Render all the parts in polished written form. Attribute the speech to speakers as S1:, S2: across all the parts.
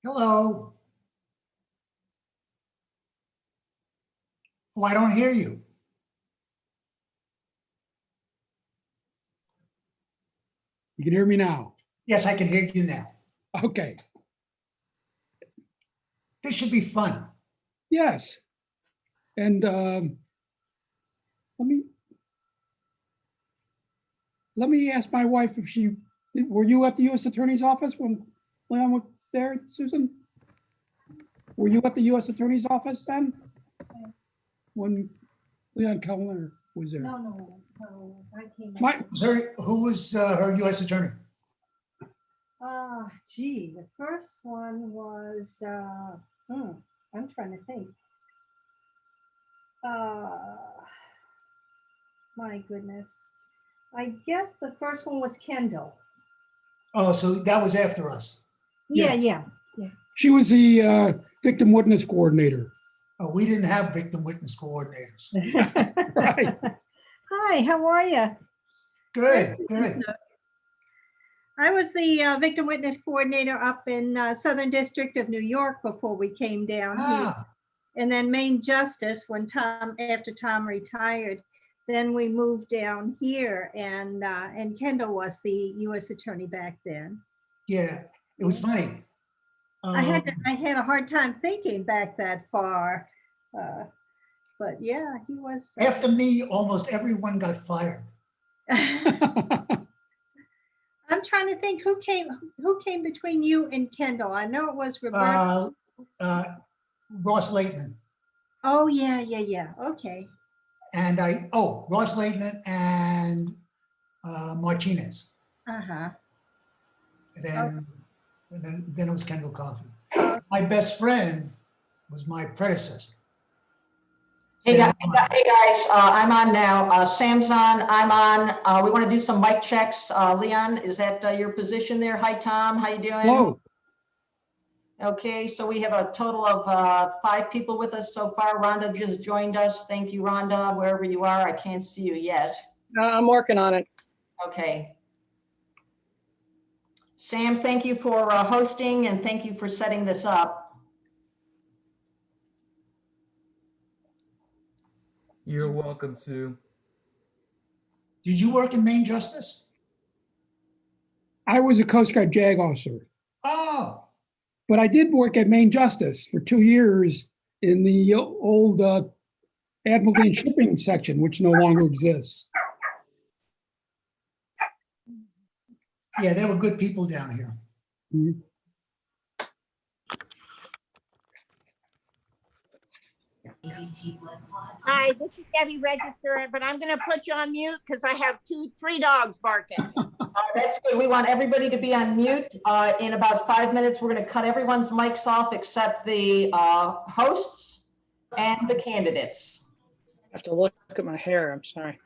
S1: Hello. Oh, I don't hear you.
S2: You can hear me now.
S1: Yes, I can hear you now.
S2: Okay.
S1: This should be fun.
S2: Yes. And let me ask my wife if were you at the U.S. Attorney's office when Leon was there, Susan? Were you at the U.S. Attorney's office then? When Leon Kellner was there?
S3: No, I came
S2: My-
S1: Who was her U.S. attorney?
S3: Gee, the first one was, I'm trying to think. My goodness. I guess the first one was Kendall.
S1: Oh, so that was after us.
S3: Yeah.
S2: She was the victim witness coordinator.
S1: Oh, we didn't have victim witness coordinators.
S2: Right.
S3: Hi, how are you?
S1: Good.
S3: I was the victim witness coordinator up in Southern District of New York before we came down here. And then Main Justice after Tom retired, then we moved down here and Kendall was the U.S. attorney back then.
S1: Yeah, it was funny.
S3: I had a hard time thinking back that far. But yeah, he was.
S1: After me, almost everyone got fired.
S3: I'm trying to think who came between you and Kendall. I know it was Roberta.
S1: Ross Leighton.
S3: Oh yeah. Okay.
S1: And Ross Leighton and Martinez.
S3: Uh-huh.
S1: And then it was Kendall Coffey. My best friend was my predecessor.
S4: Hey guys, I'm on now. Sam's on, I'm on. We want to do some mic checks. Leon, is that your position there? Hi, Tom. How you doing?
S2: Hello.
S4: Okay, so we have a total of 5 people with us so far. Rhonda just joined us. Thank you, Rhonda, wherever you are. I can't see you yet.
S5: I'm working on it.
S4: Okay. Sam, thank you for hosting and thank you for setting this up.
S6: You're welcome to.
S1: Did you work in Main Justice?
S2: I was a Coast Guard JAG officer.
S1: Oh.
S2: But I did work at Main Justice for 2 years in the old Admiralty and Shipping section, which no longer exists.
S1: Yeah, they were good people down here.
S2: Mhm.
S7: Hi, this is Debbie Register, but I'm going to put you on mute because I have 3 dogs barking.
S4: That's good. We want everybody to be on mute. In about 5 minutes, we're going to cut everyone's mics off except the hosts and the candidates.
S5: I have to look at my hair. I'm sorry.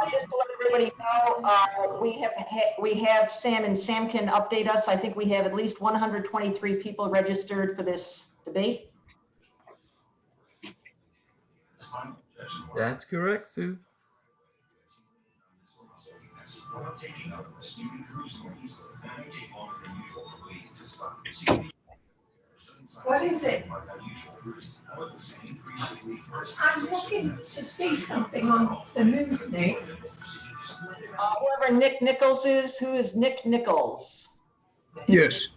S4: Just to let everybody know, we have Sam, and Sam can update us. I think we have at least 123 people registered for this debate.
S6: That's correct, Sue.
S8: What is it? I'm looking to see something on the news, Nick.
S4: Whoever Nick Nichols is, who is Nick Nichols?
S9: Yes.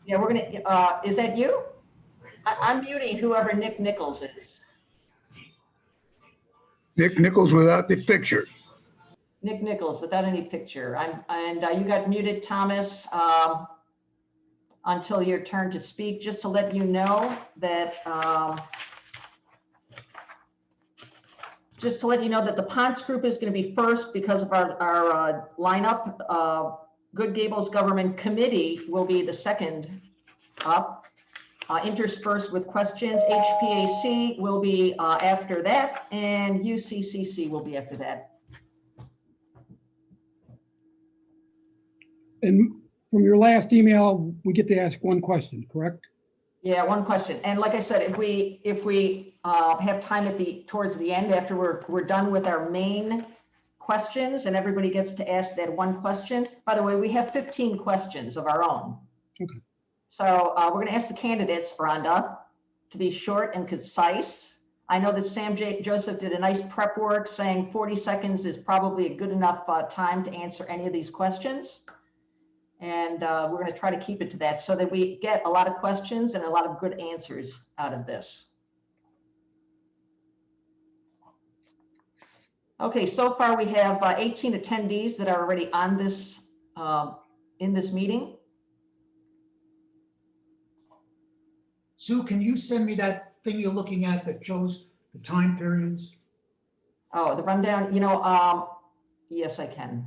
S4: Yeah, we're gonna, is that you? I'm muting whoever Nick Nichols is.
S9: Nick Nichols without the picture.
S4: Nick Nichols without any picture. You got muted, Thomas, until your turn to speak. Just to let you know that the Ponce group is going to be first because of our lineup. Good Gables Government Committee will be the second up, interspersed with questions. HPAC will be after that, and UCCC will be after that.
S2: And from your last email, we get to ask one question, correct?
S4: Yeah, one question. And like I said, if we have time towards the end, after we're done with our main questions and everybody gets to ask that one question. By the way, we have 15 questions of our own.
S2: Okay.
S4: So we're going to ask the candidates, Rhonda, to be short and concise. I know that Sam Joseph did a nice prep work saying 40 seconds is probably a good enough time to answer any of these questions. And we're going to try to keep it to that so that we get a lot of questions and a lot of good answers out of this. Okay, so far we have 18 attendees that are already on this, in this meeting.
S1: Sue, can you send me that thing you're looking at that shows the time periods?
S4: Oh, the rundown, you know, yes, I can.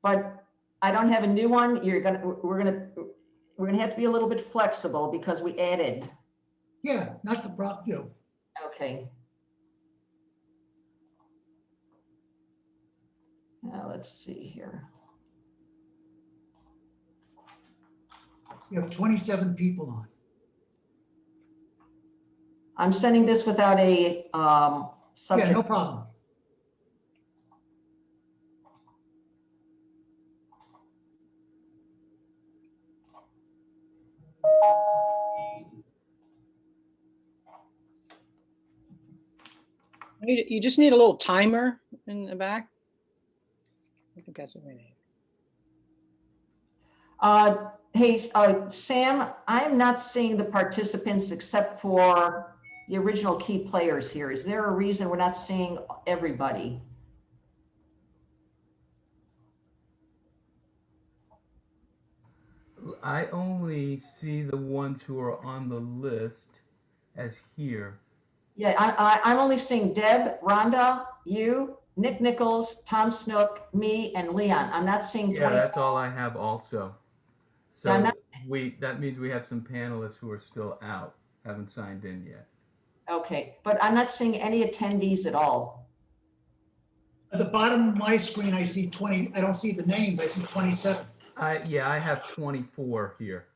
S4: But I don't have a new one. We're gonna have to be a little bit flexible because we added.
S1: Yeah, not the problem, you know.
S4: Okay. Now let's see here.
S1: You have 27 people on.
S4: I'm sending this without a subject.
S1: Yeah, no problem.
S5: You just need a little timer in the back. I think that's what we need.
S4: Hey, Sam, I'm not seeing the participants except for the original key players here. Is there a reason we're not seeing everybody?
S6: I only see the ones who are on the list as here.
S4: Yeah, I'm only seeing Deb, Rhonda, you, Nick Nichols, Tom Snook, me, and Leon. I'm not seeing
S6: Yeah,
S4: 20.
S6: that's all I have also. So
S4: Yeah, I'm not-
S6: that means we have some panelists who are still out, haven't signed in yet.
S4: Okay, but I'm not seeing any attendees at all.
S1: At the bottom of my screen, I see 20, I don't see the names, I see 27.
S6: Yeah, I have 24 here.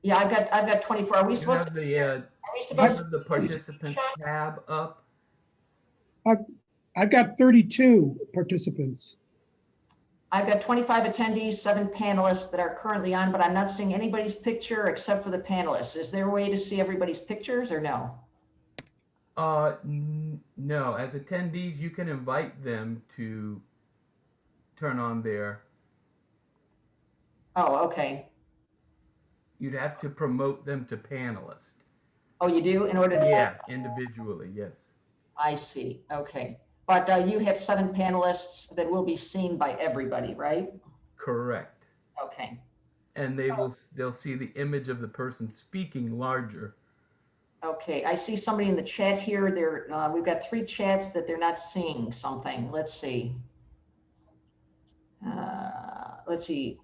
S4: Yeah, I've got 24. Are we
S6: You
S4: supposed
S6: have
S4: to?
S6: the
S4: Are we supposed to?
S6: the participants tab up.
S2: I've got 32 participants.
S4: I've got 25 attendees, 7 panelists that are currently on, but I'm not seeing anybody's picture except for the panelists. Is there a way to see everybody's pictures or no?
S6: No. As attendees, you can invite them to turn on their.
S4: Oh, okay.
S6: You'd have to promote them to panelist.
S4: Oh, you do in order to
S6: Yeah, individually, yes.
S4: I see. Okay. But you have 7 panelists that will be seen by everybody, right?
S6: Correct.
S4: Okay.
S6: And they'll see the image of the person speaking larger.
S4: Okay. I see somebody in the chat here. We've got 3 chats that they're not seeing something. Let's see. Let's see.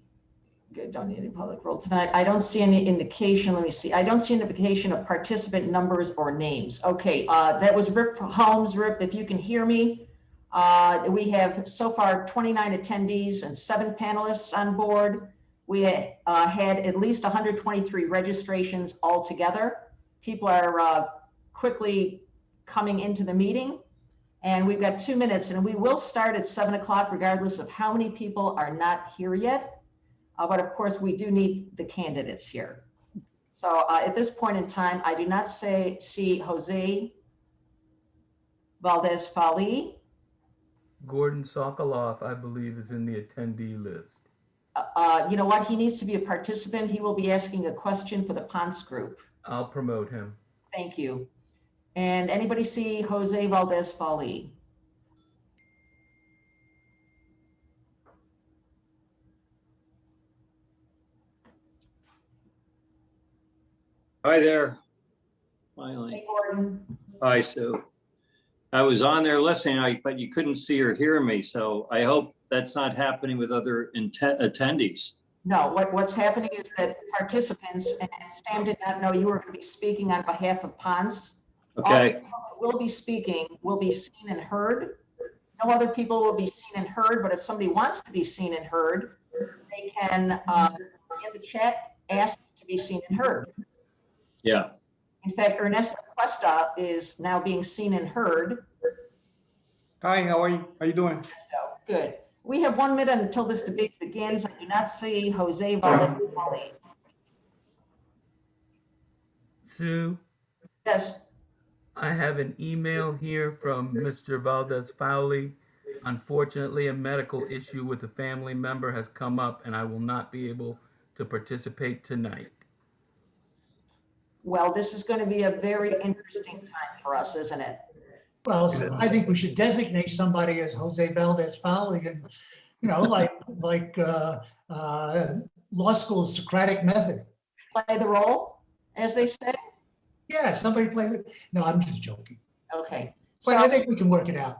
S4: Good, don't need any public role tonight. I don't see any indication. Let me see. I don't see an indication of participant numbers or names. Okay, that was Rip Holmes. Rip, if you can hear me, we have so far 29 attendees and 7 panelists on board. We had at least 123 registrations altogether. People are quickly coming into the meeting, and we've got 2 minutes, and we will start at 7 o'clock regardless of how many people are not here yet. But of course, we do need the candidates here. So at this point in time, I do not see Jose Valdez-Fali.
S6: Gordon Sokoloff, I believe, is in the attendee list.
S4: You know what? He needs to be a participant. He will be asking a question for the Ponce group.
S6: I'll promote him.
S4: Thank you. And anybody see Jose Valdez-Fali?
S10: Hi there.
S4: Hey,
S10: Finally.
S4: Gordon.
S10: Hi, Sue. I was on there listening, but you couldn't see or hear me, so I hope that's not happening with other attendees.
S4: No, what's happening is that participants, and Sam did not know you were going to be speaking on behalf of Ponce.
S10: Okay,
S4: Will be speaking, will be seen and heard. No other people will be seen and heard, but if somebody wants to be seen and heard, they can, in the chat, ask to be seen and heard.
S10: yeah.
S4: In fact, Ernesto Cuesta is now being seen and heard.
S11: Hi, how are you? How you doing?
S4: Good. We have 1 minute until this debate begins. I do not see Jose Valdez.
S6: Sue,
S4: Yes,
S6: I have an email here from Mr. Valdez Fowley. Unfortunately, a medical issue with a family member has come up and I will not be able to participate tonight.
S4: well, this is going to be a very interesting time for us, isn't it?
S1: Well, so I think we should designate somebody as Jose Valdez Fowley and, you know, like law school's Socratic method.
S4: Play the role, as they say.
S1: Yeah, somebody play it. No, I'm just joking.
S4: Okay.
S1: But I think we can work it out.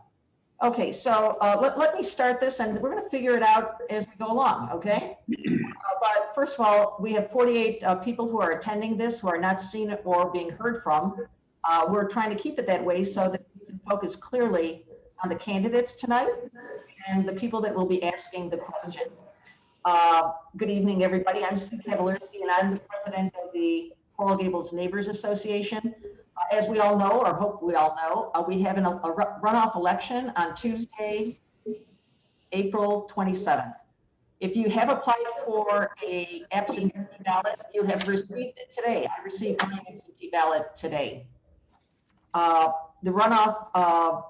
S4: Okay, so let me start this, and we're going to figure it out as we go along, okay? But first of all, we have 48 people who are attending this who are not seen or being heard from. We're trying to keep it that way so that we can focus clearly on the candidates tonight and the people that will be asking the question. Good evening, everybody. I'm Sue Cavalinsky, and I'm the president of the Coral Gables Neighbors Association. As we all know, or hope we all know, we have a runoff election on Tuesday, April 27th. If you have applied for a absentee ballot, you have received it today. I received my absentee ballot today. The runoff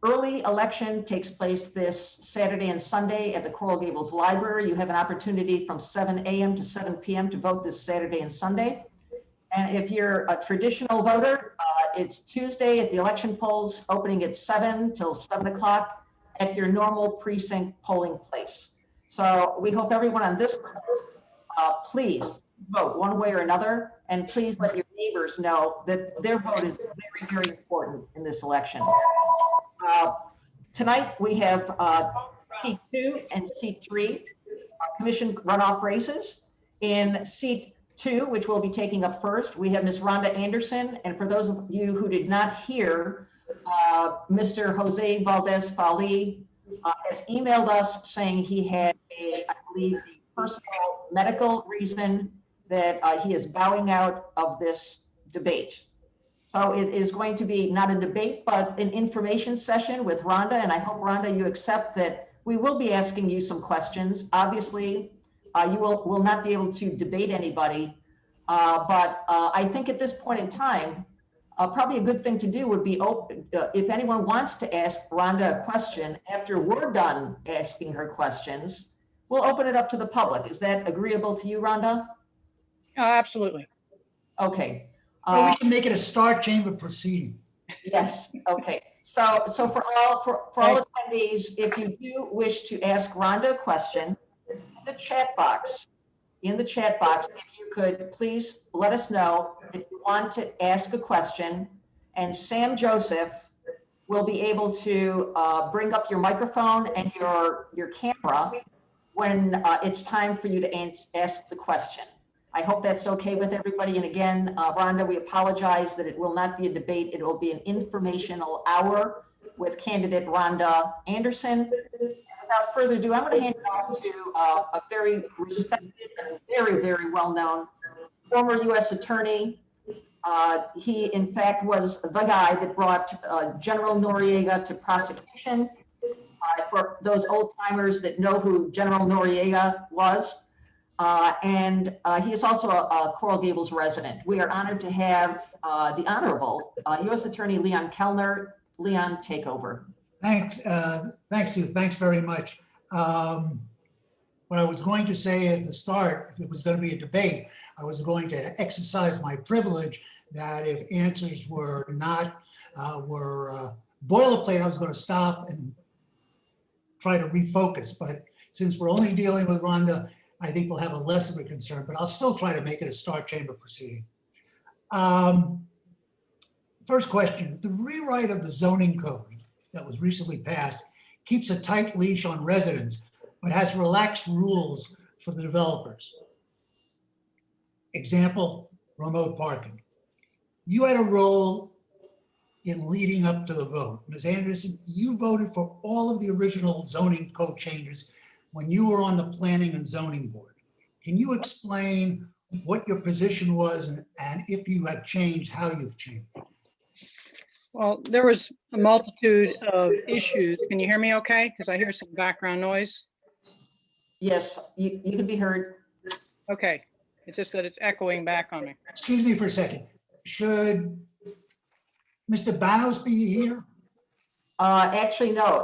S4: early election takes place this Saturday and Sunday at the Coral Gables Library. You have an opportunity from 7 a.m. to 7 p.m. to vote this Saturday and Sunday. And if you're a traditional voter, it's Tuesday at the election polls, opening at 7 till 7 o'clock at your normal precinct polling place. So we hope everyone on this call, please vote one way or another, and please let your neighbors know that their vote is very, very important in this election. Tonight we have seat 2 and seat 3 commission runoff races. In seat 2, which we'll be taking up first, we have Ms. Rhonda Anderson. And for those of you who did not hear, Mr. Jose Valdez Fowley has emailed us saying he had I believe, a personal medical reason that he is bowing out of this debate. So it is going to be not a debate, but an information session with Rhonda. And I hope, Rhonda, you accept that we will be asking you some questions. Obviously, you will not be able to debate anybody. But I think at this point in time, probably a good thing to do would be open, if anyone wants to ask Rhonda a question after we're done asking her questions, we'll open it up to the public. Is that agreeable to you, Rhonda?
S5: Absolutely.
S4: Okay.
S1: Well, we can make it a star chamber proceeding.
S4: Yes. Okay. So for all attendees, if you do wish to ask Rhonda a question, in the chat box, if you could please let us know if you want to ask a question, and Sam Joseph will be able to bring up your microphone and your camera when it's time for you to ask the question. I hope that's okay with everybody. And again, Rhonda, we apologize that it will not be a debate. It will be an informational hour with candidate Rhonda Anderson. Without further ado, I'm going to hand it off to a very respected and very, very well-known former U.S. attorney. He, in fact, was the guy that brought General Noriega to prosecution. For those old-timers that know who General Noriega was. And he is also a Coral Gables resident. We are honored to have the Honorable U.S. Attorney Leon Kellner. Leon, take over.
S1: Thanks, Sue. Thanks very much. What I was going to say at the start, if it was going to be a debate, I was going to exercise my privilege that if answers were not boilerplate, I was going to stop and try to refocus. But since we're only dealing with Rhonda, I think we'll have a less of a concern, but I'll still try to make it a star chamber proceeding. First question, the rewrite of the zoning code that was recently passed keeps a tight leash on residents, but has relaxed rules for the developers. Example, remote parking. You had a role in leading up to the vote. Ms. Anderson, you voted for all of the original zoning code changes when you were on the Planning and Zoning Board. Can you explain what your position was and if you have changed, how you've changed?
S5: Well, there was a multitude of issues. Can you hear me okay? Because I hear some background noise.
S4: Yes, you can be heard.
S5: Okay, it's just that it's echoing back on me.
S1: Excuse me for a second. Should Mr. Banos be here?
S4: Actually, no,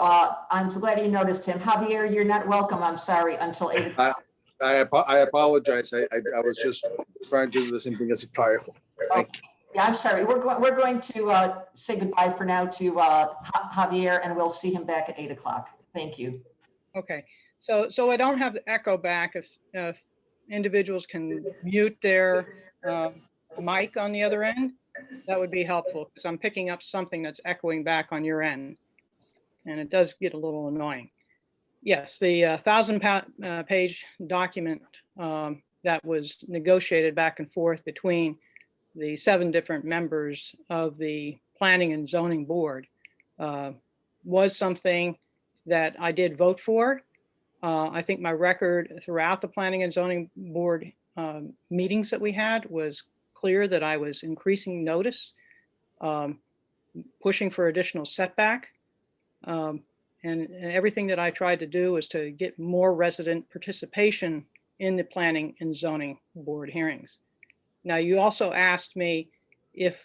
S4: I'm glad you noticed him. Javier, you're not welcome, I'm sorry, until 8 o'clock.
S11: I apologize. I was just trying to do the same thing as prior.
S4: Yeah, I'm sorry. We're going to say goodbye for now to Javier, and we'll see him back at 8 o'clock. Thank you.
S5: Okay, so I don't have the echo back. If individuals can mute their mic on the other end, that would be helpful, because I'm picking up something that's echoing back on your end. And it does get a little annoying. Yes, the 1,000-page document that was negotiated back and forth between the 7 different members of the Planning and Zoning Board was something that I did vote for. I think my record throughout the Planning and Zoning Board meetings that we had was clear that I was increasing notice, pushing for additional setback. And everything that I tried to do was to get more resident participation in the Planning and Zoning Board hearings. Now, you also asked me if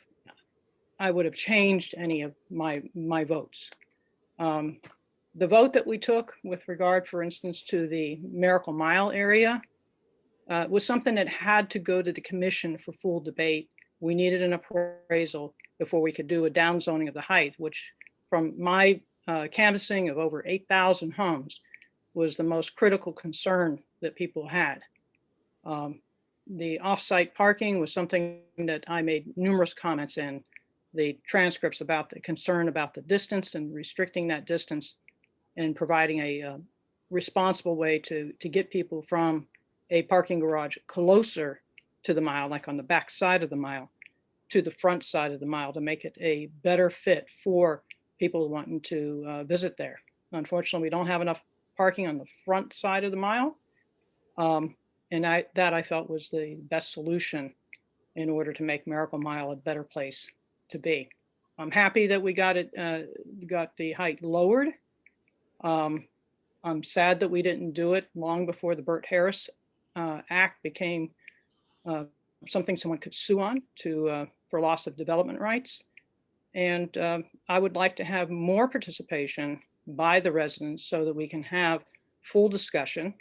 S5: I would have changed any of my votes. The vote that we took with regard, for instance, to the Miracle Mile area was something that had to go to the commission for full debate. We needed an appraisal before we could do a downzoning of the height, which from my canvassing of over 8,000 homes was the most critical concern that people had. The off-site parking was something that I made numerous comments in the transcripts about the concern about the distance and restricting that distance and providing a responsible way to get people from a parking garage closer to the mile, like on the back side of the mile, to the front side of the mile, to make it a better fit for people wanting to visit there. Unfortunately, we don't have enough parking on the front side of the mile. And that I felt was the best solution in order to make Miracle Mile a better place to be. I'm happy that we got the height lowered. I'm sad that we didn't do it long before the Burt Harris Act became something someone could sue on for loss of development rights. And I would like to have more participation by the residents so that we can have full discussion.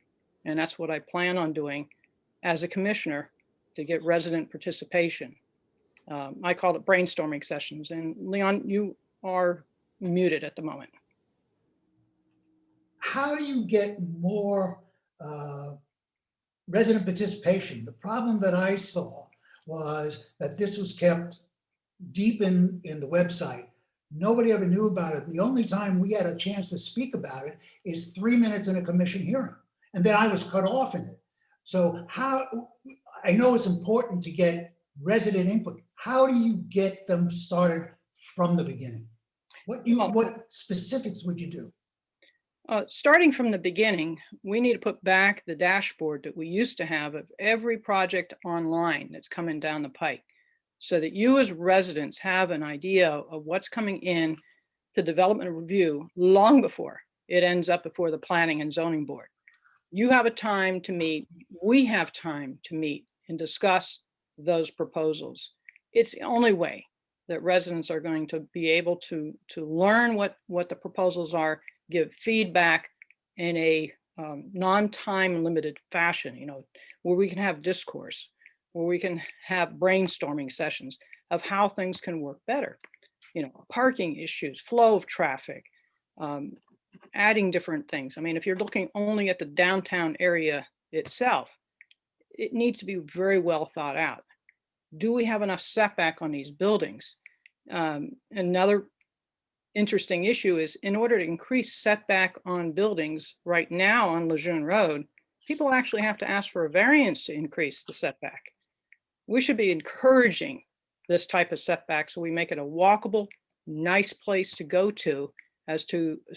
S5: And that's what I plan on doing as a commissioner, to get resident participation. I call it brainstorming sessions. And Leon, you are muted at the moment.
S1: How do you get more resident participation? The problem that I saw was that this was kept deep in the website. Nobody ever knew about it. The only time we had a chance to speak about it is 3 minutes in a commission hearing. And then I was cut off in it. So I know it's important to get resident input. How do you get them started from the beginning? What specifics would you do?
S5: Starting from the beginning, we need to put back the dashboard that we used to have of every project online that's coming down the pike, so that you as residents have an idea of what's coming in to development review long before it ends up before the Planning and Zoning Board. You have a time to meet, we have time to meet and discuss those proposals. It's the only way that residents are going to be able to learn what the proposals are, give feedback in a non-time limited fashion, where we can have discourse, where we can have brainstorming sessions of how things can work better. Parking issues, flow of traffic, adding different things. I mean, if you're looking only at the downtown area itself, it needs to be very well thought out. Do we have enough setback on these buildings? Another interesting issue is, in order to increase setback on buildings right now on Lejeune Road, people actually have to ask for a variance to increase the setback. We should be encouraging this type of setback so we make it a walkable, nice place to go to, as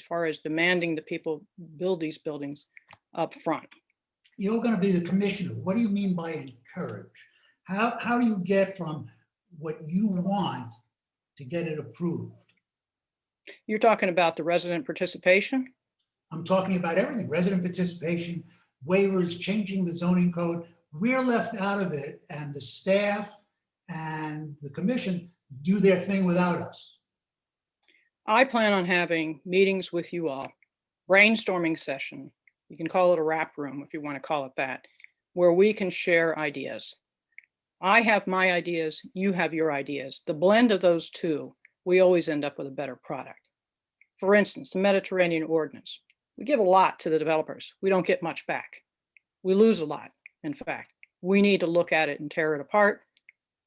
S5: far as demanding that people build these buildings up front.
S1: You're going to be the commissioner. What do you mean by encourage? How do you get from what you want to get it approved?
S5: You're talking about the resident participation?
S1: I'm talking about everything, resident participation, waivers, changing the zoning code. We're left out of it, and the staff and the commission do their thing without us.
S5: I plan on having meetings with you all, brainstorming session. You can call it a wrap room if you want to call it that, where we can share ideas. I have my ideas, you have your ideas. The blend of those two, we always end up with a better product. For instance, the Mediterranean ordinance. We give a lot to the developers. We don't get much back. We lose a lot, in fact. We need to look at it and tear it apart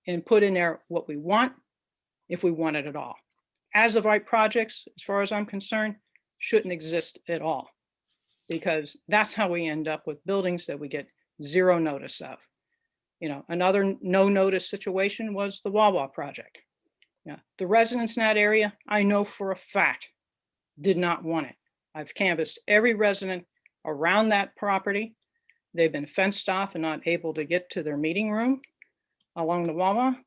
S5: and put in there what we want, if we want it at all. As of right projects, as far as I'm concerned, shouldn't exist at all, because that's how we end up with buildings that we get zero notice of. You know, another no notice situation was the Wawa project. Yeah, the residents in that area, I know for a fact, did not want it. I've canvassed every resident around that property. They've been fenced off and not able to get to their meeting room along the Wawa.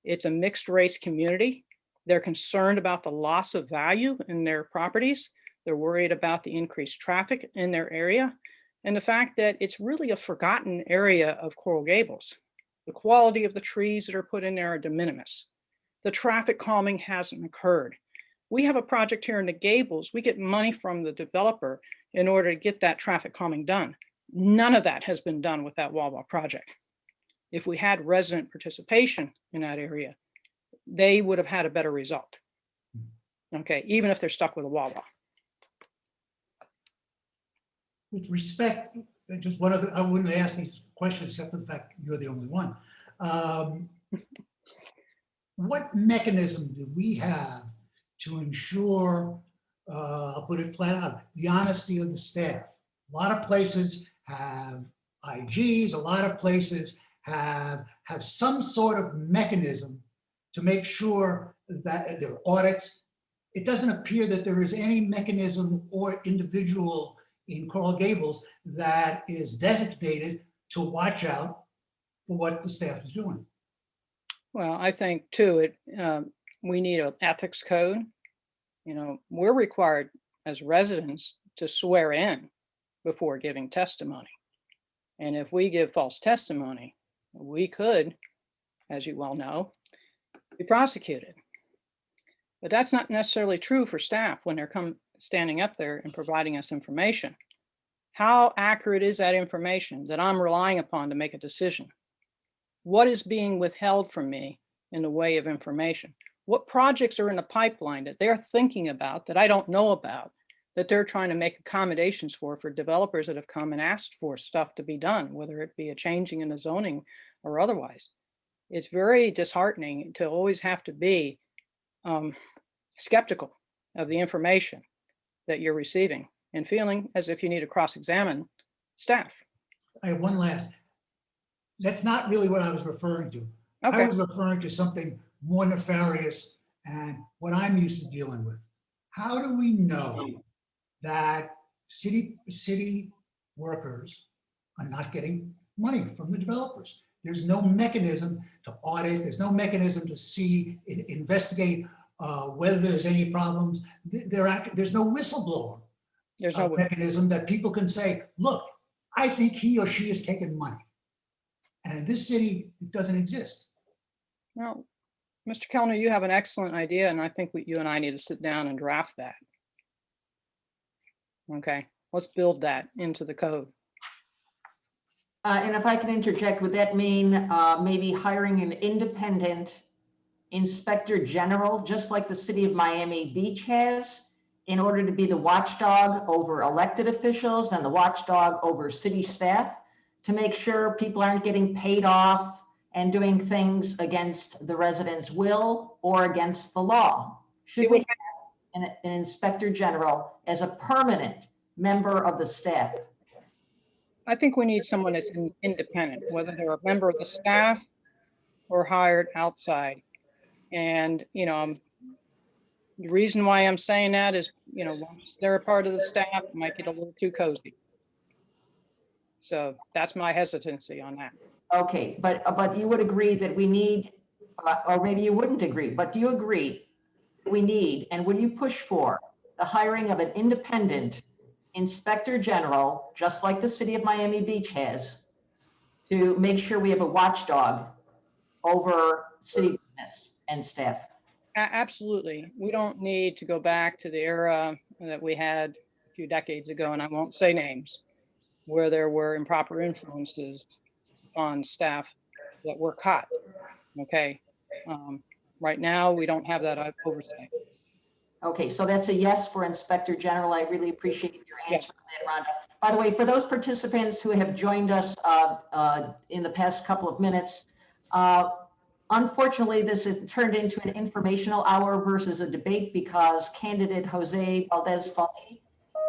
S5: It's a mixed race community. They're concerned about the loss of value in their properties. They're worried about the increased traffic in their area and the fact that it's really a forgotten area of Coral Gables. The quality of the trees that are put in there are de minimis. The traffic calming hasn't occurred. We have a project here in the Gables. We get money from the developer in order to get that traffic calming done. None of that has been done with that Wawa project. If we had resident participation in that area, they would have had a better result. Okay, even if they're stuck with a Wawa.
S1: With respect, just one other, I wouldn't ask these questions except for the fact you're the only one. What mechanism do we have to ensure, I'll put it flat out, the honesty of the staff? A lot of places have IGs, a lot of places have some sort of mechanism to make sure that there are audits. It doesn't appear that there is any mechanism or individual in Coral Gables that is designated to watch out for what the staff is doing.
S5: Well, I think too, we need an ethics code. You know, we're required as residents to swear in before giving testimony. And if we give false testimony, we could, as you well know, be prosecuted. But that's not necessarily true for staff when they're standing up there and providing us information. How accurate is that information that I'm relying upon to make a decision? What is being withheld from me in the way of information? What projects are in the pipeline that they're thinking about that I don't know about, that they're trying to make accommodations for developers that have come and asked for stuff to be done, whether it be a changing in the zoning or otherwise? It's very disheartening to always have to be skeptical of the information that you're receiving and feeling as if you need to cross-examine staff.
S1: I have one last. That's not really what I was referring to.
S5: Okay.
S1: I was referring to something more nefarious and what I'm used to dealing with. How do we know that city workers are not getting money from the developers? There's no mechanism to audit. There's no mechanism to see, investigate whether there's any problems. There's no whistleblower mechanism that people can say, look, I think he or she is taking money. And in this city, it doesn't exist.
S5: Well, Mr. Kellner, you have an excellent idea, and I think you and I need to sit down and draft that. Okay, let's build that into the code.
S4: And if I can interject, would that mean maybe hiring an independent inspector general, just like the city of Miami Beach has, in order to be the watchdog over elected officials and the watchdog over city staff, to make sure people aren't getting paid off and doing things against the residents' will or against the law? Should we have an inspector general as a permanent member of the staff?
S5: I think we need someone that's independent, whether they're a member of the staff or hired outside. And, you know, the reason why I'm saying that is, you know, once they're a part of the staff, it might get a little too cozy. So that's my hesitancy on that.
S4: Okay, but you would agree that we need, or maybe you wouldn't agree, but do you agree we need, and will you push for the hiring of an independent inspector general, just like the city of Miami Beach has, to make sure we have a watchdog over city business and staff?
S5: Absolutely. We don't need to go back to the era that we had a few decades ago, and I won't say names, where there were improper influences on staff that were caught. Okay. Right now, we don't have that oversight.
S4: Okay, so that's a yes for Inspector General. I really appreciate your answer to that, Rhonda. By the way, for those participants who have joined us in the past couple of minutes, unfortunately, this has turned into an informational hour versus a debate because candidate Jose Valdez-Fauli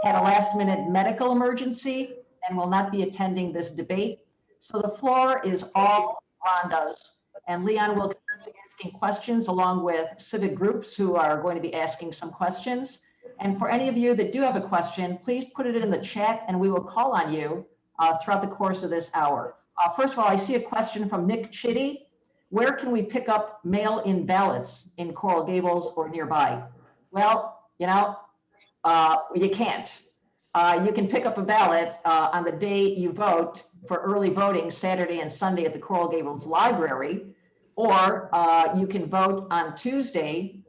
S4: had a last-minute medical emergency and will not be attending this debate. So the floor is all Rhonda's, and Leon will continue asking questions along with civic groups who are going to be asking some questions. And for any of you that do have a question, please put it in the chat and we will call on you throughout the course of this hour. First of all, I see a question from Nick Chitty. Where can we pick up mail-in ballots in Coral Gables or nearby? Well, you can't. You can pick up a ballot on the day you vote for early voting Saturday and Sunday at the Coral Gables Library, or you can vote on Tuesday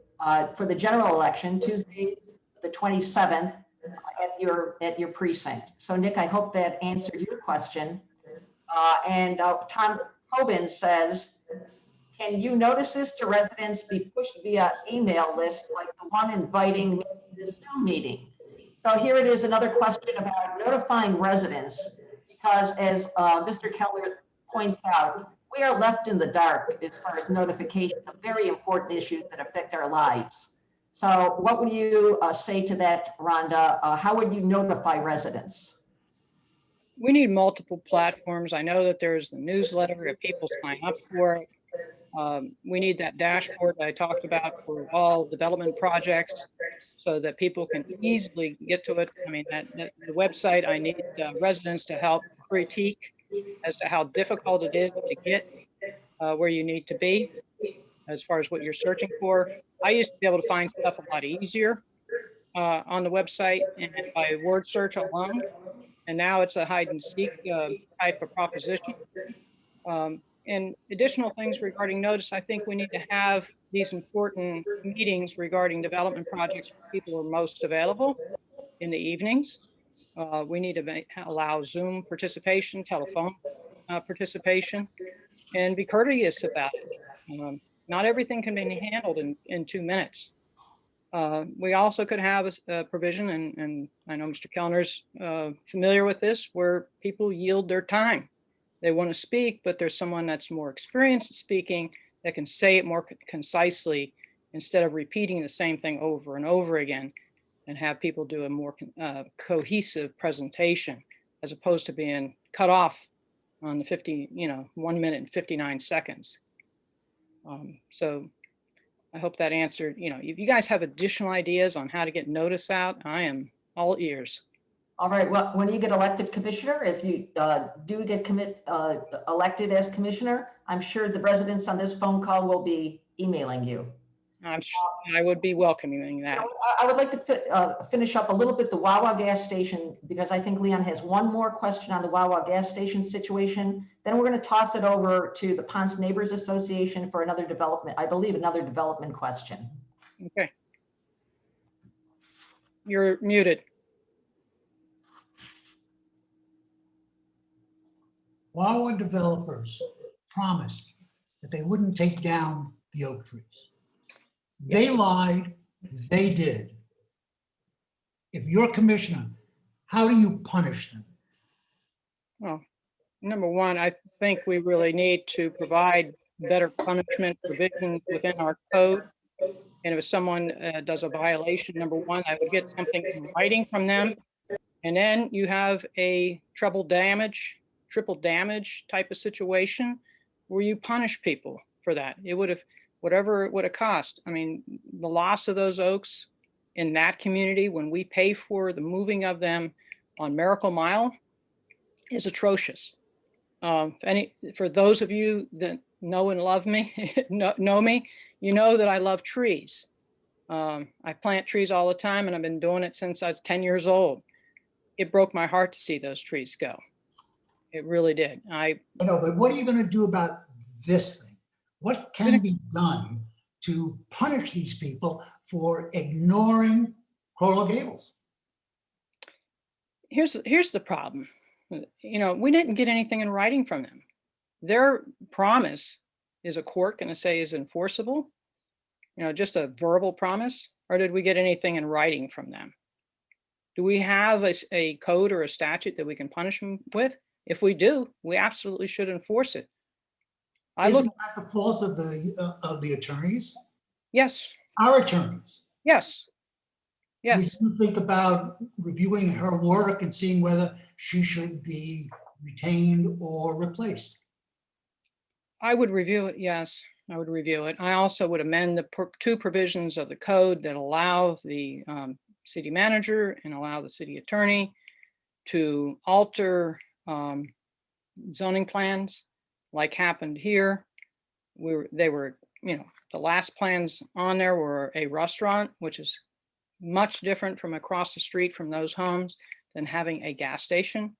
S4: for the general election, Tuesday the 27th at your precinct. So Nick, I hope that answered your question. And Tom Hoban says, can you notices to residents be pushed via email list like the one inviting me to the Zoom meeting? So here it is, another question about notifying residents, because as Mr. Keller points out, we are left in the dark as far as notification of very important issues that affect our lives. So what would you say to that, Rhonda? How would you notify residents?
S5: We need multiple platforms. I know that there's the newsletter if people sign up for it. We need that dashboard that I talked about for all development projects so that people can easily get to it. I mean, the website, I need residents to help critique as to how difficult it is to get where you need to be as far as what you're searching for. I used to be able to find stuff a lot easier on the website and by word search alone. And now it's a hide and seek type of proposition. And additional things regarding notice, I think we need to have these important meetings regarding development projects where people are most available in the evenings. We need to allow Zoom participation, telephone participation, and be courteous about it. Not everything can be handled in 2 minutes. We also could have a provision, and I know Mr. Kellner's familiar with this, where people yield their time. They want to speak, but there's someone that's more experienced at speaking that can say it more concisely instead of repeating the same thing over and over again, and have people do a more cohesive presentation as opposed to being cut off on the 1 minute and 59 seconds. So I hope that answered, if you guys have additional ideas on how to get notice out, I am all ears.
S4: All right, well, when you get elected commissioner, if you do get elected as commissioner, I'm sure the residents on this phone call will be emailing you.
S5: I'm sure I would be welcoming that.
S4: I would like to finish up a little bit the Wawa gas station, because I think Leon has one more question on the Wawa gas station situation. Then we're going to toss it over to the Ponce Neighbors Association for another development, I believe another development question.
S5: Okay. You're muted.
S1: Wawa developers promised that they wouldn't take down the oak trees. They lied, they did. If you're commissioner, how do you punish them?
S5: Well, number one, I think we really need to provide better punishment provisions within our code. And if someone does a violation, number one, I would get something in writing from them. And then you have a triple damage type of situation where you punish people for that. It would have, whatever it would have cost. I mean, the loss of those oaks in that community when we pay for the moving of them on Miracle Mile is atrocious. For those of you that know and love me, know me, you know that I love trees. I plant trees all the time and I've been doing it since I was 10 years old. It broke my heart to see those trees go. It really did.
S1: I know, but what are you going to do about this thing? What can be done to punish these people for ignoring Coral Gables?
S5: Here's the problem. You know, we didn't get anything in writing from them. Their promise is a court going to say is enforceable, you know, just a verbal promise, or did we get anything in writing from them? Do we have a code or a statute that we can punish them with? If we do, we absolutely should enforce it.
S1: Isn't that the fault of the attorneys?
S5: Yes.
S1: Our attorneys.
S5: Yes. Yes.
S1: Would you think about reviewing her work and seeing whether she should be retained or replaced?
S5: I would review it. Yes, I would review it. I also would amend the two provisions of the code that allow the city manager and allow the city attorney to alter zoning plans, like happened here. They were, you know, the last plans on there were a restaurant, which is much different from across the street from those homes than having a gas station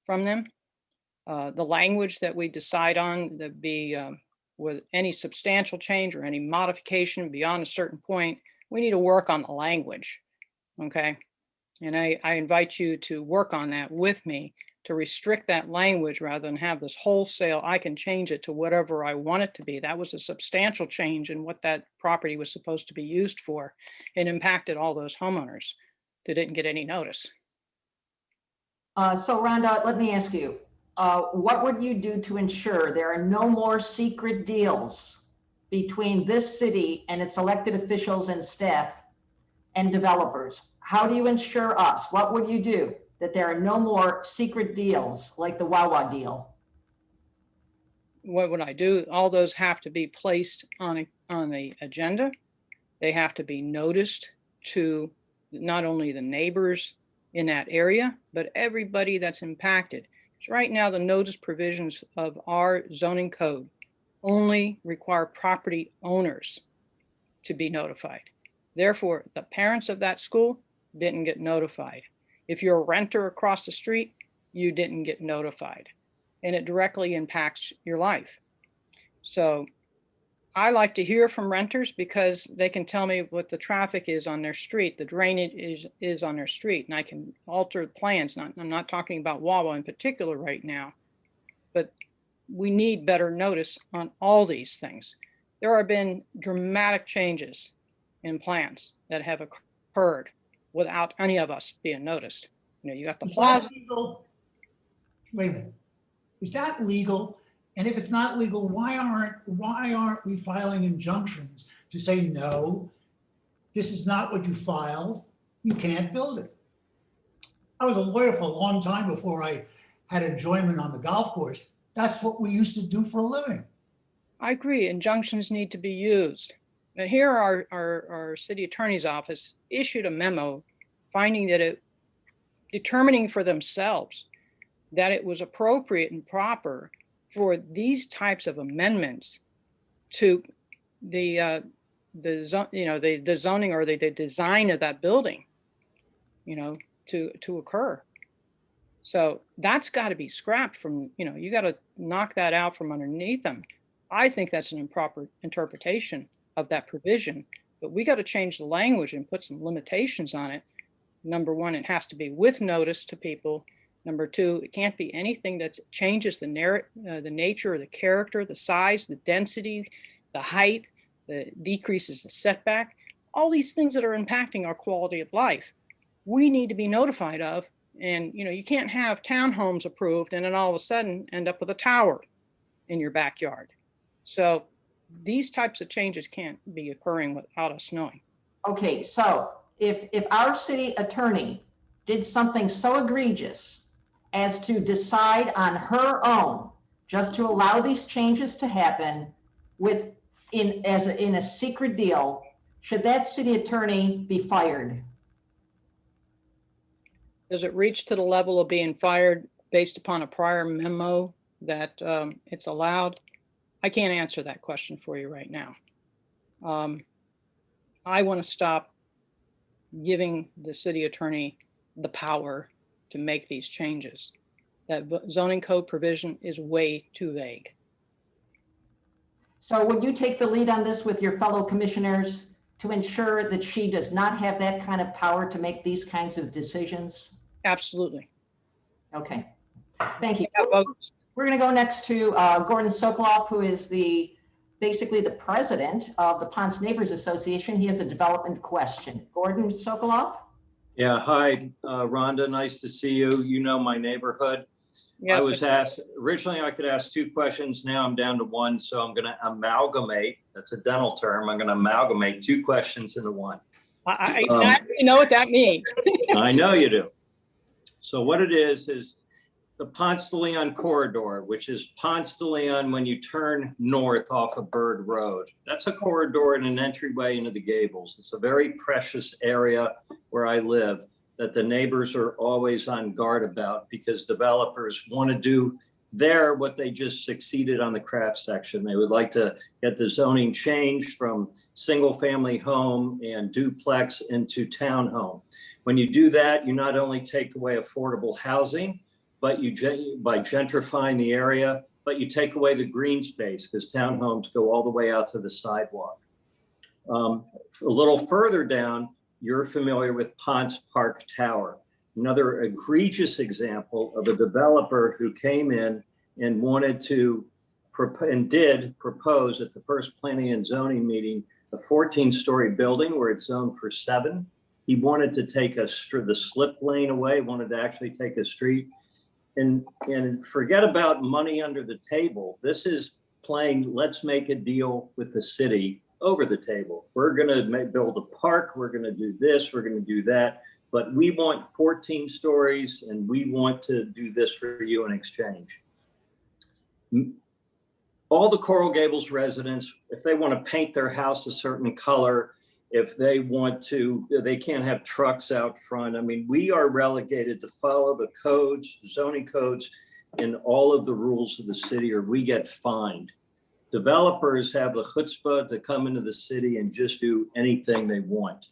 S5: from them. The language that we decide on that be with any substantial change or any modification beyond a certain point, we need to work on the language. Okay. And I invite you to work on that with me to restrict that language rather than have this wholesale, I can change it to whatever I want it to be. That was a substantial change in what that property was supposed to be used for. It impacted all those homeowners that didn't get any notice.
S4: So Rhonda, let me ask you, what would you do to ensure there are no more secret deals between this city and its elected officials and staff and developers? How do you ensure us? What would you do that there are no more secret deals like the Wawa deal?
S5: What would I do? All those have to be placed on the agenda. They have to be noticed to not only the neighbors in that area, but everybody that's impacted. So right now, the notice provisions of our zoning code only require property owners to be notified. Therefore, the parents of that school didn't get notified. If you're a renter across the street, you didn't get notified, and it directly impacts your life. So I like to hear from renters because they can tell me what the traffic is on their street, the drainage is on their street, and I can alter the plans. I'm not talking about Wawa in particular right now, but we need better notice on all these things. There have been dramatic changes in plans that have occurred without any of us being noticed. You know, you got the plaza.
S1: Wait a minute. Is that legal? And if it's not legal, why aren't we filing injunctions to say, no, this is not what you filed, you can't build it? I was a lawyer for a long time before I had enjoyment on the golf course. That's what we used to do for a living.
S5: I agree, injunctions need to be used. But here our city attorney's office issued a memo finding that determining for themselves that it was appropriate and proper for these types of amendments to the zoning or the design of that building, you know, to occur. So that's got to be scrapped from, you know, you got to knock that out from underneath them. I think that's an improper interpretation of that provision, but we got to change the language and put some limitations on it. Number one, it has to be with notice to people. Number two, it can't be anything that changes the nature or the character, the size, the density, the height, that decreases the setback, all these things that are impacting our quality of life. We need to be notified of, and you know, you can't have townhomes approved and then all of a sudden end up with a tower in your backyard. So these types of changes can't be occurring without us knowing.
S4: Okay, so if our city attorney did something so egregious as to decide on her own just to allow these changes to happen in a secret deal, should that city attorney be fired?
S5: Does it reach to the level of being fired based upon a prior memo that it's allowed? I can't answer that question for you right now. I want to stop giving the city attorney the power to make these changes. That zoning code provision is way too vague.
S4: So would you take the lead on this with your fellow commissioners to ensure that she does not have that kind of power to make these kinds of decisions?
S5: Absolutely.
S4: Okay, thank you.
S5: Yeah, votes.
S4: We're going to go next to Gordon Sokoloff, who is basically the president of the Ponce Neighbors Association. He has a development question. Gordon Sokoloff?
S10: Yeah, hi, Rhonda, nice to see you. You know my neighborhood.
S5: Yes,
S10: I was asked, originally I could ask 2 questions, now I'm down to 1, so I'm gonna amalgamate, that's a dental term, I'm gonna amalgamate 2 questions into 1.
S5: I you know what that means.
S10: I know you do. So what it is the Ponce de Leon corridor, which is Ponce de Leon when you turn north off of Bird Road. That's a corridor and an entryway into the Gables. It's a very precious area where I live that the neighbors are always on guard about because developers want to do there what they just succeeded on the craft section. They would like to get the zoning changed from single family home and duplex into townhome. When you do that, you not only take away affordable housing, but by gentrifying the area, but you take away the green space because townhomes go all the way out to the sidewalk. A little further down, you're familiar with Ponce Park Tower, another egregious example of a developer who came in and wanted to and did propose at the first planning and zoning meeting a 14-story building where it's zoned for 7. He wanted to take the slip lane away, wanted to actually take a street. And forget about money under the table. This is playing, let's make a deal with the city over the table. We're gonna build a park, we're gonna do this, we're gonna do that, but we want 14 stories and we want to do this for you in exchange. All the Coral Gables residents, if they want to paint their house a certain color, if they want to, they can't have trucks out front. I mean, we are relegated to follow the codes, zoning codes, and all of the rules of the city, or we get fined. Developers have the chutzpah to come into the city and just do anything they want.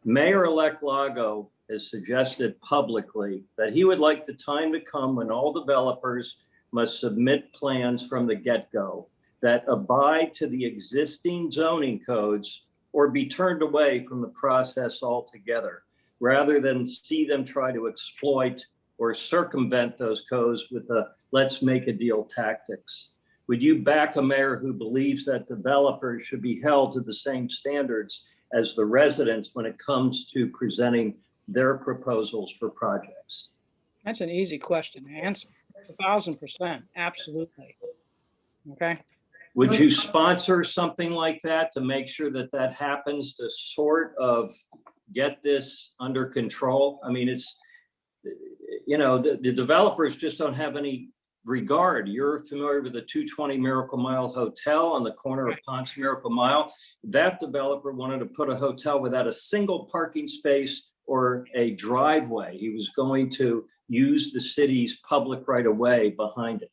S10: Mayor-elect Lago has suggested publicly that he would like the time to come when all developers must submit plans from the get-go that abide to the existing zoning codes or be turned away from the process altogether, rather than see them try to exploit or circumvent those codes with the let's make a deal tactics. Would you back a mayor who believes that developers should be held to the same standards as the residents when it comes to presenting their proposals for projects?
S5: That's an easy question to answer. 1,000%, absolutely. Okay.
S10: Would you sponsor something like that to make sure that that happens to sort of get this under control? I mean, it's, you know, the developers just don't have any regard. You're familiar with the 220 Miracle Mile Hotel on the corner of Ponce Miracle Mile. That developer wanted to put a hotel without a single parking space or a driveway. He was going to use the city's public right of way behind it.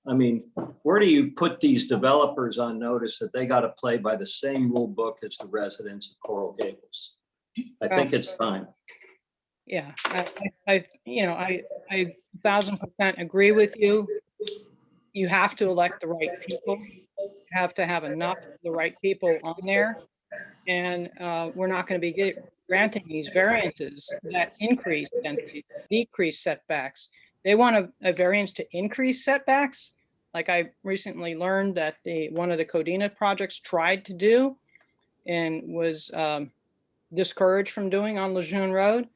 S10: I mean, where do you put these developers on notice that they got to play by the same rule book as the residents of Coral Gables? I think it's time.
S5: Yeah, I 1,000% agree with you. You have to elect the right people. You have to have enough of the right people on there. And we're not going to be granting these variances that increase density, decrease setbacks. They want a variance to increase setbacks. Like I recently learned that one of the Codina projects tried to do and was discouraged from doing on Lejeune Road.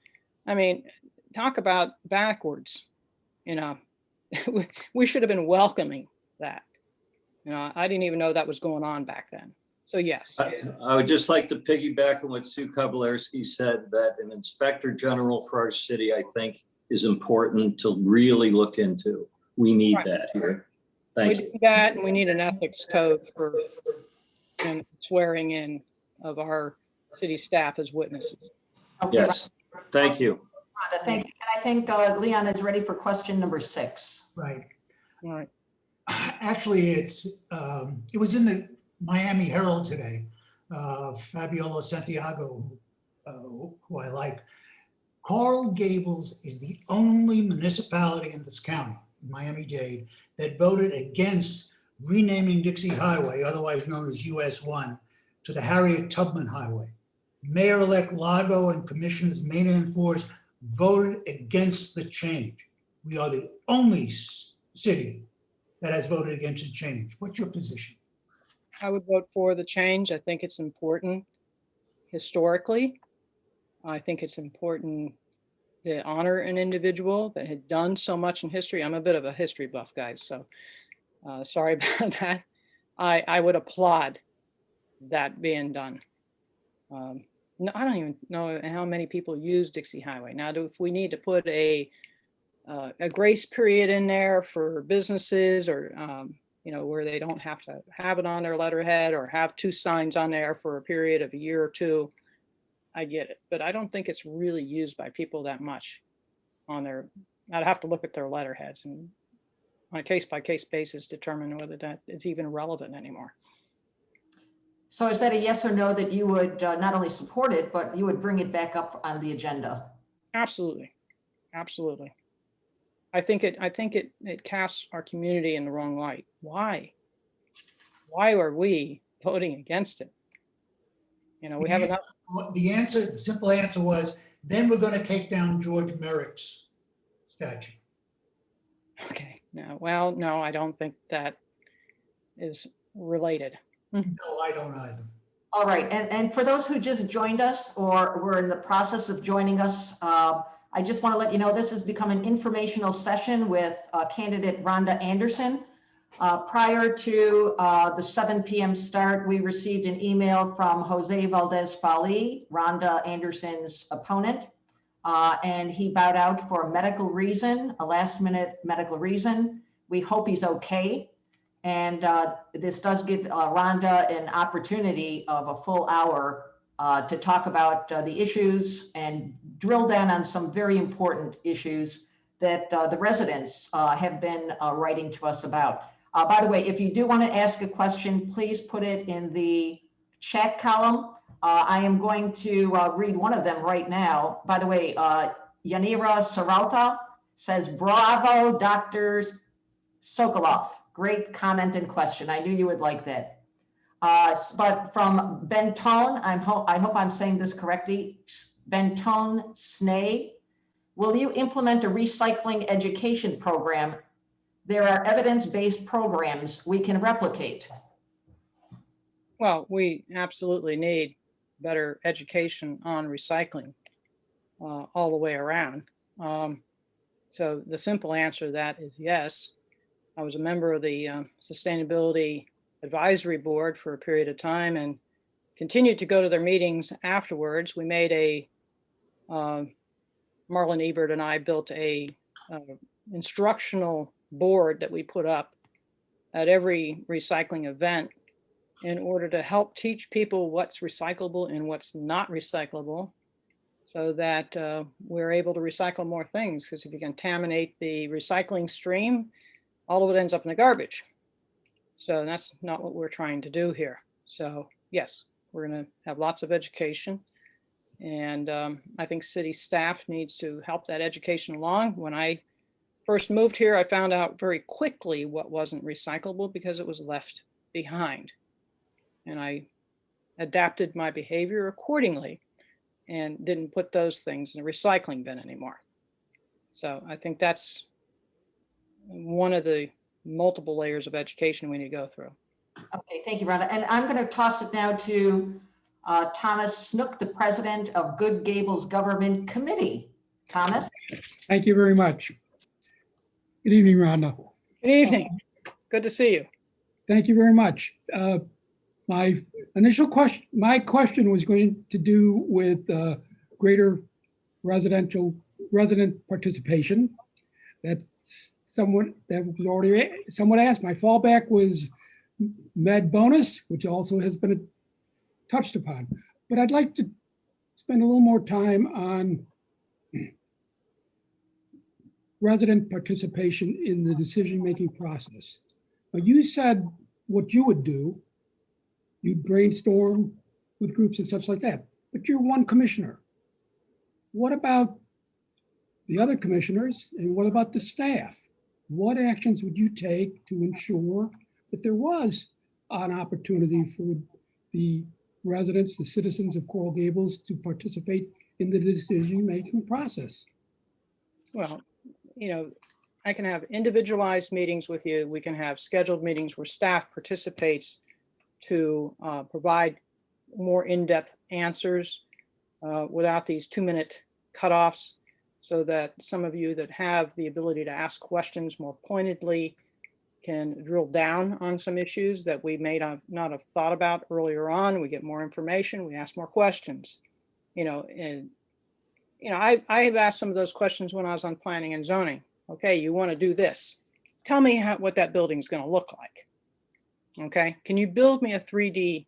S5: I mean, talk about backwards, you know, we should have been welcoming that. You know, I didn't even know that was going on back then. So yes.
S10: I would just like to piggyback on what Sue Kobylewski said, that an inspector general for our city, I think, is important to really look into. We need that here. Thank you.
S5: We need that, and we need an ethics code for swearing in of our city staff as witnesses.
S4: Okay,
S10: Yes, thank you.
S4: Rhonda, thank you. And I think Leon is ready for question number 6.
S1: Right.
S5: All right.
S1: Actually, it was in the Miami Herald today. Fabiola Santiago, who I like. Coral Gables is the only municipality in this county, Miami-Dade, that voted against renaming Dixie Highway, otherwise known as US 1, to the Harriet Tubman Highway. Mayor-elect Lago and Commissioners Mena and Forrest voted against the change. We are the only city that has voted against the change. What's your position?
S5: I would vote for the change. I think it's important historically. I think it's important to honor an individual that had done so much in history. I'm a bit of a history buff, guys, so sorry about that. I would applaud that being done. No, I don't even know how many people use Dixie Highway. Now, if we need to put a grace period in there for businesses or, you know, where they don't have to have it on their letterhead or have two signs on there for a period of a year or two, I get it. But I don't think it's really used by people that much on their, I'd have to look at their letterheads and on a case-by-case basis determine whether that is even relevant anymore.
S4: So is that a yes or no that you would not only support it, but you would bring it back up on the agenda?
S5: Absolutely, absolutely. I think it casts our community in the wrong light. Why? Why are we voting against it? You know, we have enough.
S1: The simple answer was, then we're going to take down George Merrick's statue.
S5: Okay, no, well, no, I don't think that is related.
S1: No, I don't either.
S4: All right, and for those who just joined us or were in the process of joining us, I just want to let you know this has become an informational session with candidate Rhonda Anderson. Prior to the 7 p.m. start, we received an email from Jose Valdez-Fali, Rhonda Anderson's opponent, and he bowed out for a medical reason, a last-minute medical reason. We hope he's okay. And this does give Rhonda an opportunity of a full hour to talk about the issues and drill down on some very important issues that the residents have been writing to us about. By the way, if you do want to ask a question, please put it in the chat column. I am going to read one of them right now. By the way, Yanira Saralta says, bravo, Dr. Sokoloff. Great comment and question. I knew you would like that. But from Bentone, I hope I'm saying this correctly, Bentone Snay, will you implement a recycling education program? There are evidence-based programs we can replicate.
S5: Well, we absolutely need better education on recycling all the way around. So the simple answer to that is yes. I was a member of the Sustainability Advisory Board for a period of time and continued to go to their meetings afterwards. We made a, Marlon Ebert and I built a instructional board that we put up at every recycling event in order to help teach people what's recyclable and what's not recyclable so that we're able to recycle more things. Because if you contaminate the recycling stream, all of it ends up in the garbage. So that's not what we're trying to do here. So yes, we're going to have lots of education. And I think city staff needs to help that education along. When I first moved here, I found out very quickly what wasn't recyclable because it was left behind. And I adapted my behavior accordingly and didn't put those things in a recycling bin anymore. So I think that's one of the multiple layers of education we need to go through.
S4: Okay, thank you, Rhonda. And I'm going to toss it now to Thomas Snook, the president of Good Gables Government Committee. Thomas?
S2: Thank you very much. Good evening, Rhonda.
S5: Good evening. Good to see you.
S2: Thank you very much. My initial question, my question was going to do with greater resident participation. That's that was already somewhat asked. My fallback was med bonus, which also has been touched upon. But I'd like to spend a little more time on resident participation in the decision-making process. Now, you said what you would do. You'd brainstorm with groups and such like that, but you're one commissioner. What about the other commissioners and what about the staff? What actions would you take to ensure that there was an opportunity for the residents, the citizens of Coral Gables to participate in the decision-making process?
S5: Well, you know, I can have individualized meetings with you. We can have scheduled meetings where staff participates to provide more in-depth answers without these 2-minute cutoffs, so that some of you that have the ability to ask questions more pointedly can drill down on some issues that we may not have thought about earlier on. We get more information, we ask more questions, and I have asked some of those questions when I was on planning and zoning. Okay, you want to do this. Tell me what that building is going to look like. Okay, can you build me a 3D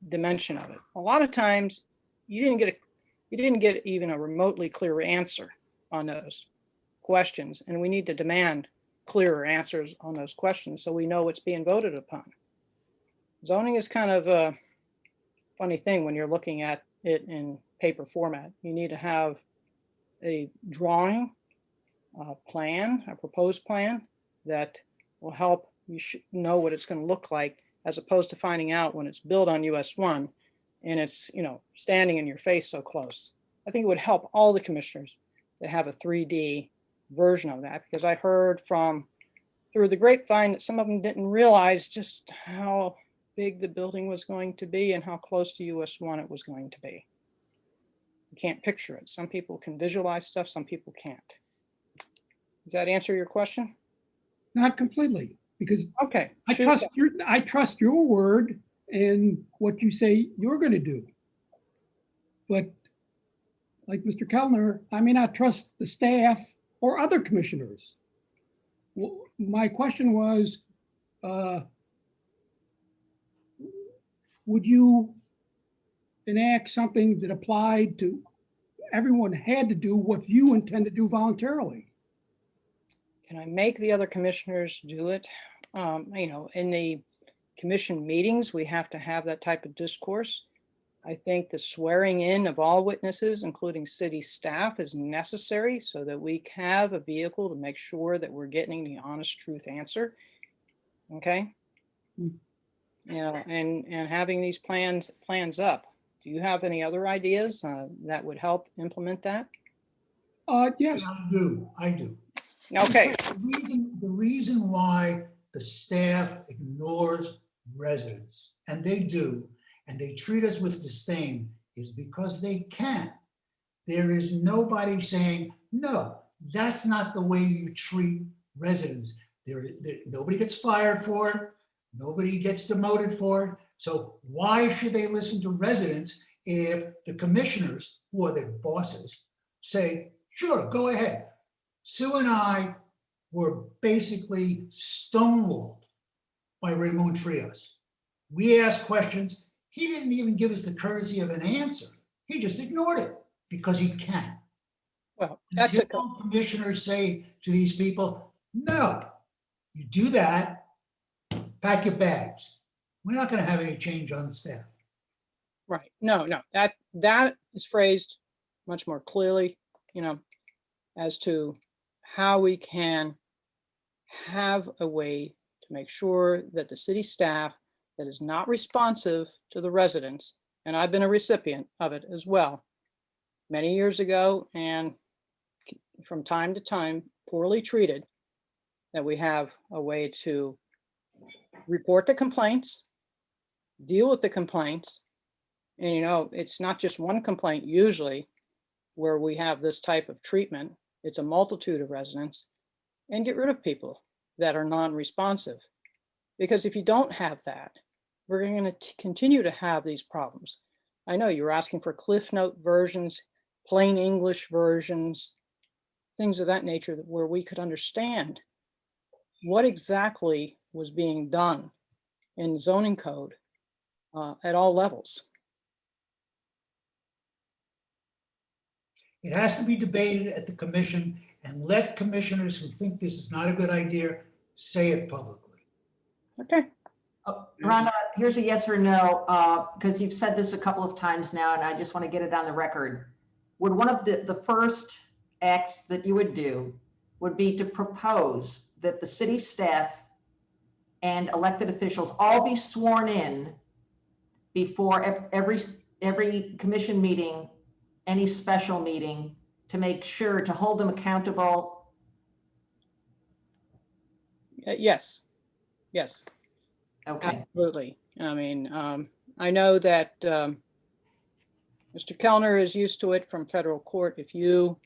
S5: dimension of it? A lot of times you didn't get even a remotely clear answer on those questions, and we need to demand clearer answers on those questions so we know what's being voted upon. Zoning is kind of a funny thing when you're looking at it in paper format. You need to have a drawing, a plan, a proposed plan that will help you know what it's going to look like, as opposed to finding out when it's built on US 1 and it's, standing in your face so close. I think it would help all the commissioners to have a 3D version of that, because I heard through the grapevine that some of them didn't realize just how big the building was going to be and how close to US 1 it was going to be. You can't picture it. Some people can visualize stuff, some people can't. Does that answer your question?
S2: Not completely, because
S5: Okay.
S2: I trust your word and what you say you're going to do. But like Mr. Kellner, I may not trust the staff or other commissioners. Well, my question was, would you enact something that applied to everyone had to do what you intend to do voluntarily?
S5: Can I make the other commissioners do it? In the commission meetings, we have to have that type of discourse. I think the swearing in of all witnesses, including city staff, is necessary so that we have a vehicle to make sure that we're getting the honest truth answer. Okay. And having these plans up. Do you have any other ideas that would help implement that?
S2: Yes.
S1: I do.
S5: Okay.
S1: The reason why the staff ignores residents, and they do, and they treat us with disdain, is because they can. There is nobody saying, no, that's not the way you treat residents. Nobody gets fired for it. Nobody gets demoted for it. So why should they listen to residents if the commissioners, who are their bosses, say, sure, go ahead. Sue and I were basically stonewalled by Ramon Trios. We asked questions. He didn't even give us the courtesy of an answer. He just ignored it because he can.
S5: Well, that's
S1: commissioners say to these people, no, you do that, pack your bags. We're not going to have any change on the staff.
S5: Right. No, that is phrased much more clearly, as to how we can have a way to make sure that the city staff that is not responsive to the residents, and I've been a recipient of it as well, many years ago, and from time to time, poorly treated, that we have a way to report the complaints, deal with the complaints. And it's not just one complaint usually where we have this type of treatment. It's a multitude of residents, and get rid of people that are non-responsive. Because if you don't have that, we're going to continue to have these problems. I know you're asking for Cliff Note versions, plain English versions, things of that nature, where we could understand what exactly was being done in zoning code at all levels.
S1: It has to be debated at the commission, and let commissioners who think this is not a good idea say it publicly.
S5: Okay.
S4: Rhonda, here's a yes or no, because you've said this a couple of times now, and I just want to get it on the record. Would one of the first acts that you would do would be to propose that the city staff and elected officials all be sworn in before every commission meeting, any special meeting, to make sure to hold them accountable?
S5: Yes, yes.
S4: Okay.
S5: Absolutely. I mean, I know that Mr. Kellner is used to it from federal court. If you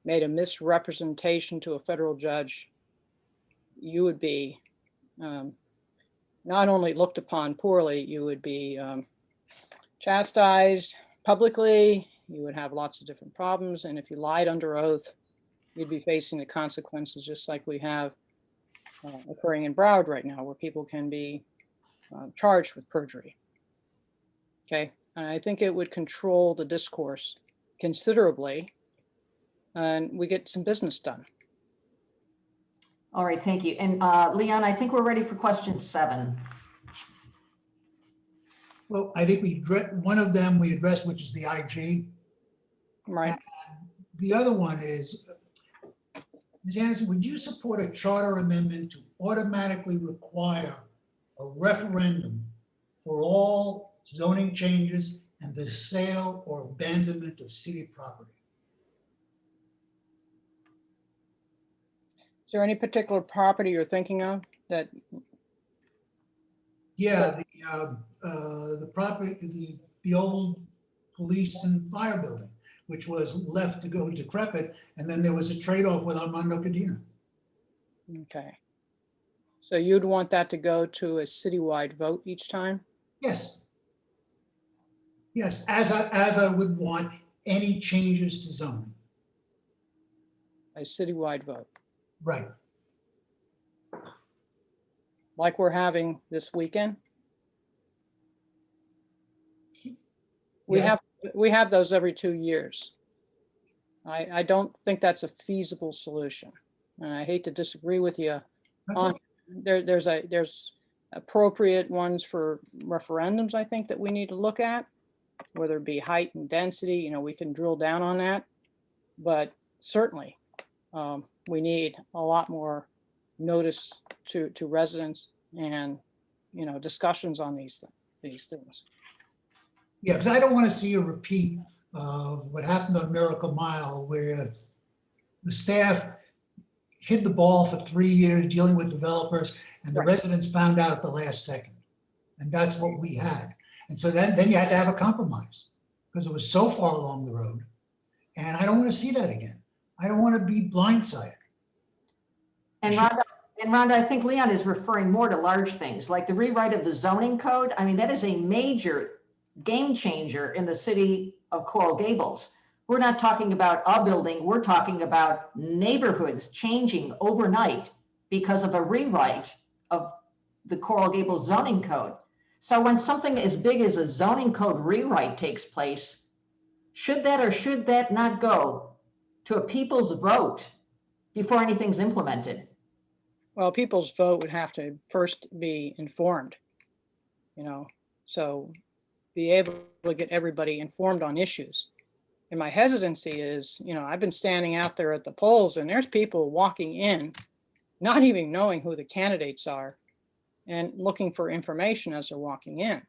S5: made a misrepresentation to a federal judge, you would be not only looked upon poorly, you would be chastised publicly. You would have lots of different problems. And if you lied under oath, you'd be facing the consequences just like we have occurring in Broward right now, where people can be charged with perjury. Okay, and I think it would control the discourse considerably, and we get some business done.
S4: All right, thank you. And Leon, I think we're ready for question 7.
S1: Well, I think one of them we addressed, which is the IG.
S5: Right.
S1: And the other one is, Ms. Anderson, would you support a charter amendment to automatically require a referendum for all zoning changes and the sale or abandonment of city property?
S5: Is there any particular property you're thinking of that?
S1: Yeah, the property, the old police and fire building, which was left to go decrepit, and then there was a trade-off with Armando Cadena.
S5: Okay. So you'd want that to go to a citywide vote each time?
S1: Yes. Yes, as I would want any changes to zoning.
S5: A citywide vote,
S1: Right.
S5: like we're having this weekend?
S1: Yes.
S5: We have those every 2 years. I don't think that's a feasible solution. And I hate to disagree with you
S1: That's
S5: on, there's appropriate ones for referendums, I think, that we need to look at, whether it be height and density, you know, we can drill down on that. But certainly, we need a lot more notice to residents and, you know, discussions on these things.
S1: Yeah, because I don't want to see a repeat of what happened on Miracle Mile, where the staff hid the ball for 3 years dealing with developers, and the
S5: Right.
S1: residents found out at the last second. And that's what we had. And so then you had to have a compromise, because it was so far along the road. And I don't want to see that again. I don't want to be blindsided.
S4: And Rhonda, I think Leon is referring more to large things, like the rewrite of the zoning code. I mean, that is a major game changer in the city of Coral Gables. We're not talking about a building, we're talking about neighborhoods changing overnight because of a rewrite of the Coral Gables zoning code. So when something as big as a zoning code rewrite takes place, should that or should that not go to a people's vote before anything's implemented?
S5: Well, people's vote would have to first be informed, you know, so be able to get everybody informed on issues. And my hesitancy is, you know, I've been standing out there at the polls and there's people walking in, not even knowing who the candidates are and looking for information as they're walking in.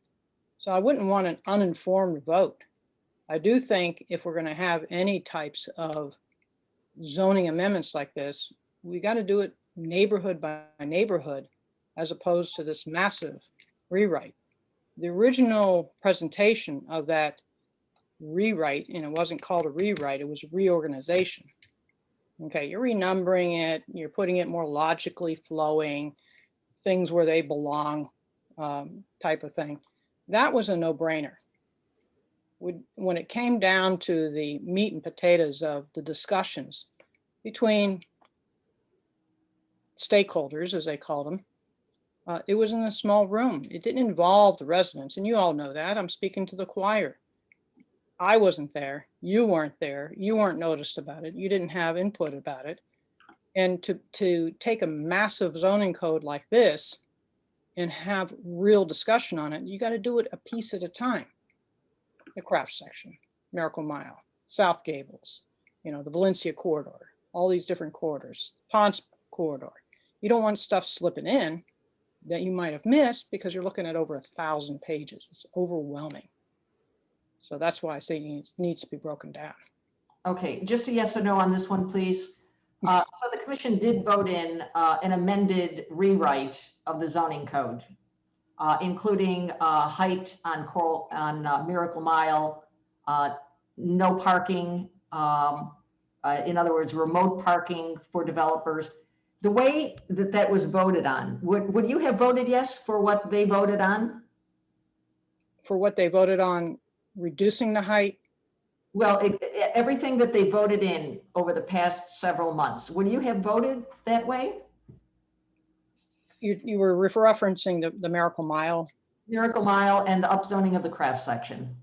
S5: So I wouldn't want an uninformed vote. I do think if we're going to have any types of zoning amendments like this, we got to do it neighborhood by neighborhood, as opposed to this massive rewrite. The original presentation of that rewrite, and it wasn't called a rewrite, it was reorganization. Okay, you're renumbering it, you're putting it more logically flowing, things where they belong, type of thing. That was a no-brainer. When it came down to the meat and potatoes of the discussions between stakeholders, as they called them, it was in a small room. It didn't involve the residents, and you all know that. I'm speaking to the choir. I wasn't there. You weren't there. You weren't noticed about it. You didn't have input about it. And to take a massive zoning code like this and have real discussion on it, you got to do it a piece at a time. The craft section, Miracle Mile, South Gables, you know, the Valencia corridor, all these different corridors, Ponce corridor. You don't want stuff slipping in that you might have missed because you're looking at over 1,000 pages. It's overwhelming. So that's why I say it needs to be broken down.
S4: Okay, just a yes or no on this one, please. So the commission did vote in an amended rewrite of the zoning code, including height on Miracle Mile, no parking, in other words, remote parking for developers. The way that that was voted on, would you have voted yes for what they voted on?
S5: For what they voted on, reducing the height,
S4: Well, everything that they voted in over the past several months, would you have voted that way?
S5: you were referencing the Miracle Mile.
S4: Miracle Mile and the upzoning of the craft section.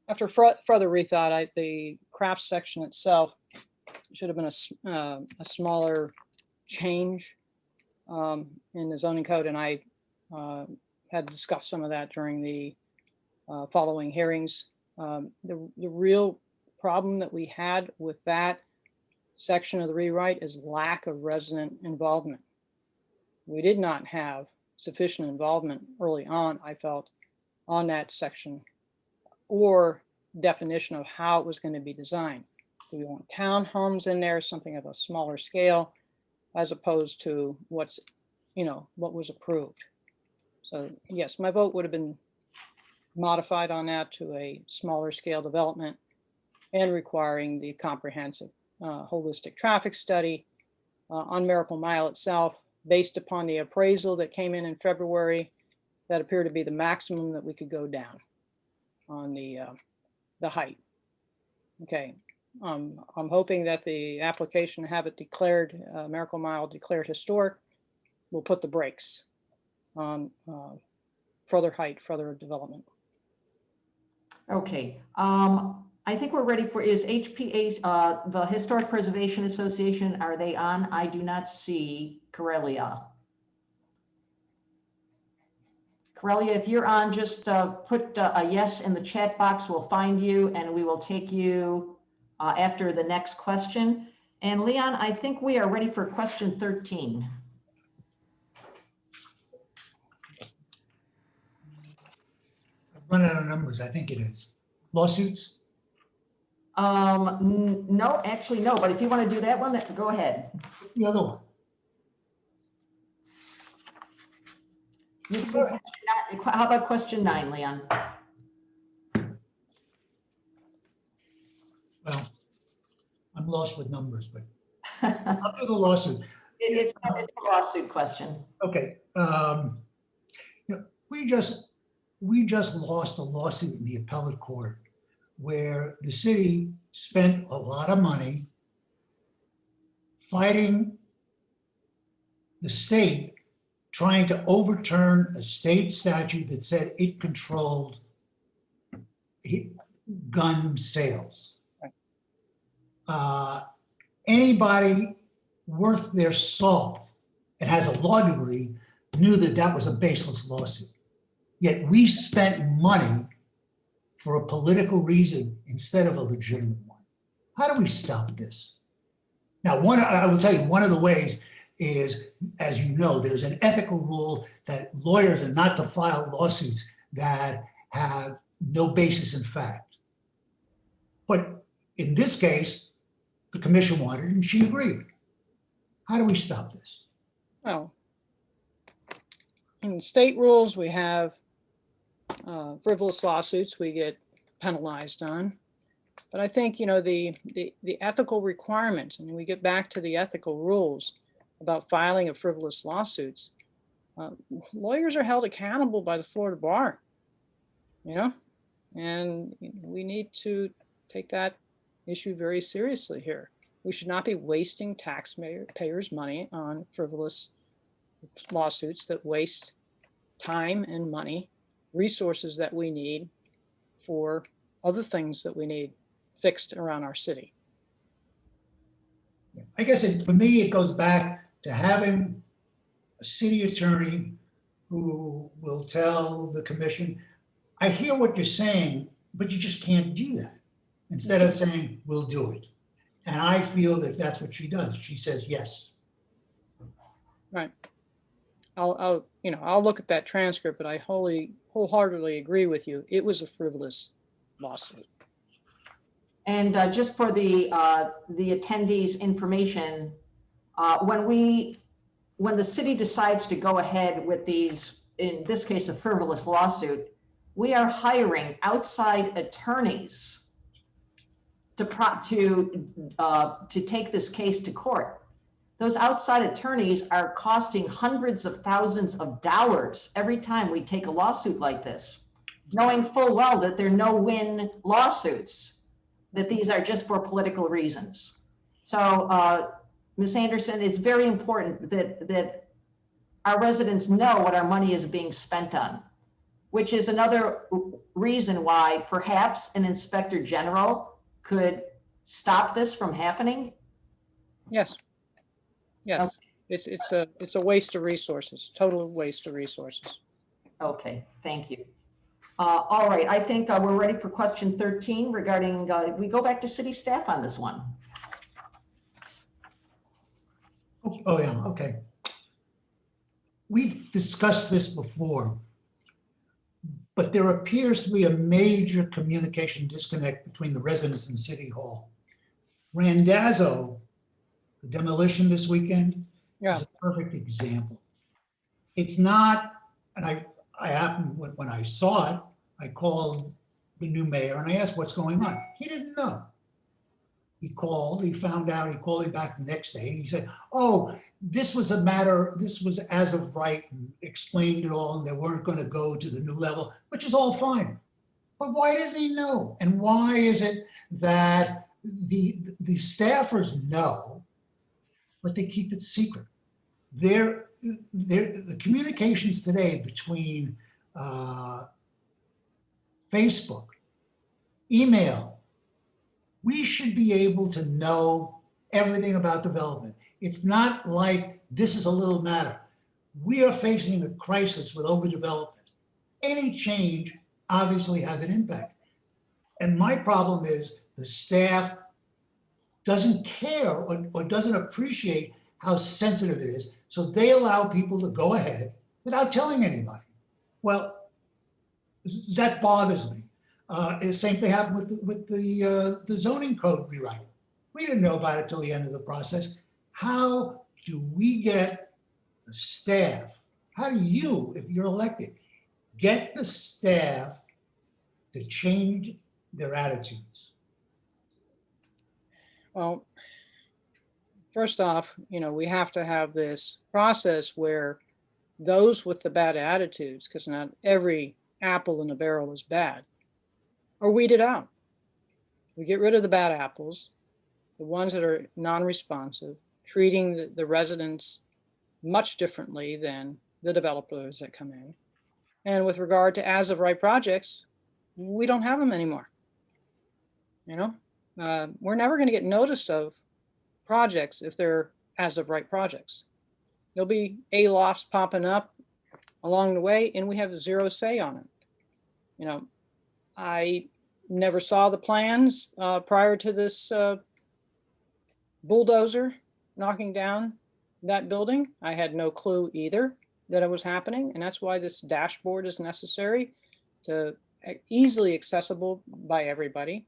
S5: After further rethought, the craft section itself should have been a smaller change in the zoning code, and I had discussed some of that during the following hearings. The real problem that we had with that section of the rewrite is lack of resident involvement. We did not have sufficient involvement early on, I felt, on that section or definition of how it was going to be designed. Do we want townhomes in there, something of a smaller scale, as opposed to what was approved? So yes, my vote would have been modified on that to a smaller scale development and requiring the comprehensive holistic traffic study on Miracle Mile itself, based upon the appraisal that came in February, that appeared to be the maximum that we could go down on the height. Okay, I'm hoping that the application to have it declared, Miracle Mile declared historic, will put the brakes on further height, further development.
S4: Okay, I think we're ready for, is HPA, the Historic Preservation Association, are they on? I do not see Corellia. Corellia, if you're on, just put a yes in the chat box. We'll find you and we will take you after the next question. And Leon, I think we are ready for question 13.
S1: I've run out of numbers, I think it is. Lawsuits?
S4: No, actually, no, but if you want to do that one, go ahead.
S1: What's the other one?
S4: You can do how about question 9, Leon?
S1: Well, I'm lost with numbers, but I'll do the lawsuit.
S4: It's a lawsuit question.
S1: Okay. We just lost a lawsuit in the appellate court where the city spent a lot of money fighting the state, trying to overturn a state statute that said it controlled gun sales. Anybody worth their salt and has a law degree knew that that was a baseless lawsuit. Yet we spent money for a political reason instead of a legitimate one. How do we stop this? Now, I will tell you, one of the ways is, as you know, there's an ethical rule that lawyers are not to file lawsuits that have no basis in fact. But in this case, the commission wanted and she agreed. How do we stop this?
S5: Well, in state rules, we have frivolous lawsuits we get penalized on. But I think, the ethical requirements, and we get back to the ethical rules about filing of frivolous lawsuits, lawyers are held accountable by the Florida bar, and we need to take that issue very seriously here. We should not be wasting taxpayers' money on frivolous lawsuits that waste time and money, resources that we need for other things that we need fixed around our city.
S1: I guess for me, it goes back to having a city attorney who will tell the commission, I hear what you're saying, but you just can't do that. Instead of saying, we'll do it. And I feel that that's what she does. She says, yes.
S5: Right. I'll look at that transcript, but I wholeheartedly agree with you. It was a frivolous lawsuit.
S4: And just for the attendees' information, when the city decides to go ahead with these, in this case, a frivolous lawsuit, we are hiring outside attorneys to take this case to court. Those outside attorneys are costing hundreds of thousands of dollars every time we take a lawsuit like this, knowing full well that they're no-win lawsuits, that these are just for political reasons. So, Ms. Anderson, it's very important that our residents know what our money is being spent on, which is another reason why perhaps an inspector general could stop this from happening.
S5: Yes. Yes. Okay. It's a waste of resources, total waste of resources.
S4: Okay, thank you. All right, I think we're ready for question 13 regarding, we go back to city staff on this one.
S1: Oh, yeah, okay. We've discussed this before, but there appears to be a major communication disconnect between the residents and City Hall. Randazzo, the demolition this weekend, is a perfect example. It's not, and I happened, when I saw it, I called the new mayor and I asked what's going on. He didn't know. He called, he found out, he called me back the next day and he said, oh, this was a matter, this was as of right, and explained it all, and they weren't going to go to the new level, which is all fine. But why doesn't he know? And why is it that the staffers know, but they keep it secret? The communications today between Facebook, email, we should be able to know everything about development. It's not like this is a little matter. We are facing a crisis with overdevelopment. Any change obviously has an impact. And my problem is the staff doesn't care or doesn't appreciate how sensitive it is. So they allow people to go ahead without telling anybody. Well, that bothers me. The same thing happened with the zoning code rewrite. We didn't know about it till the end of the process. How do we get the staff? How do you, if you're elected, get the staff to change their attitudes?
S5: Well, first off, we have to have this process where those with the bad attitudes, because not every apple in a barrel is bad, are weeded out. We get rid of the bad apples, the ones that are non-responsive, treating the residents much differently than the developers that come in. And with regard to as of right projects, we don't have them anymore. We're never going to get notice of projects if they're as of right projects. There'll be lofts popping up along the way and we have zero say on it. I never saw the plans prior to this bulldozer knocking down that building. I had no clue either that it was happening. And that's why this dashboard is necessary, to easily accessible by everybody.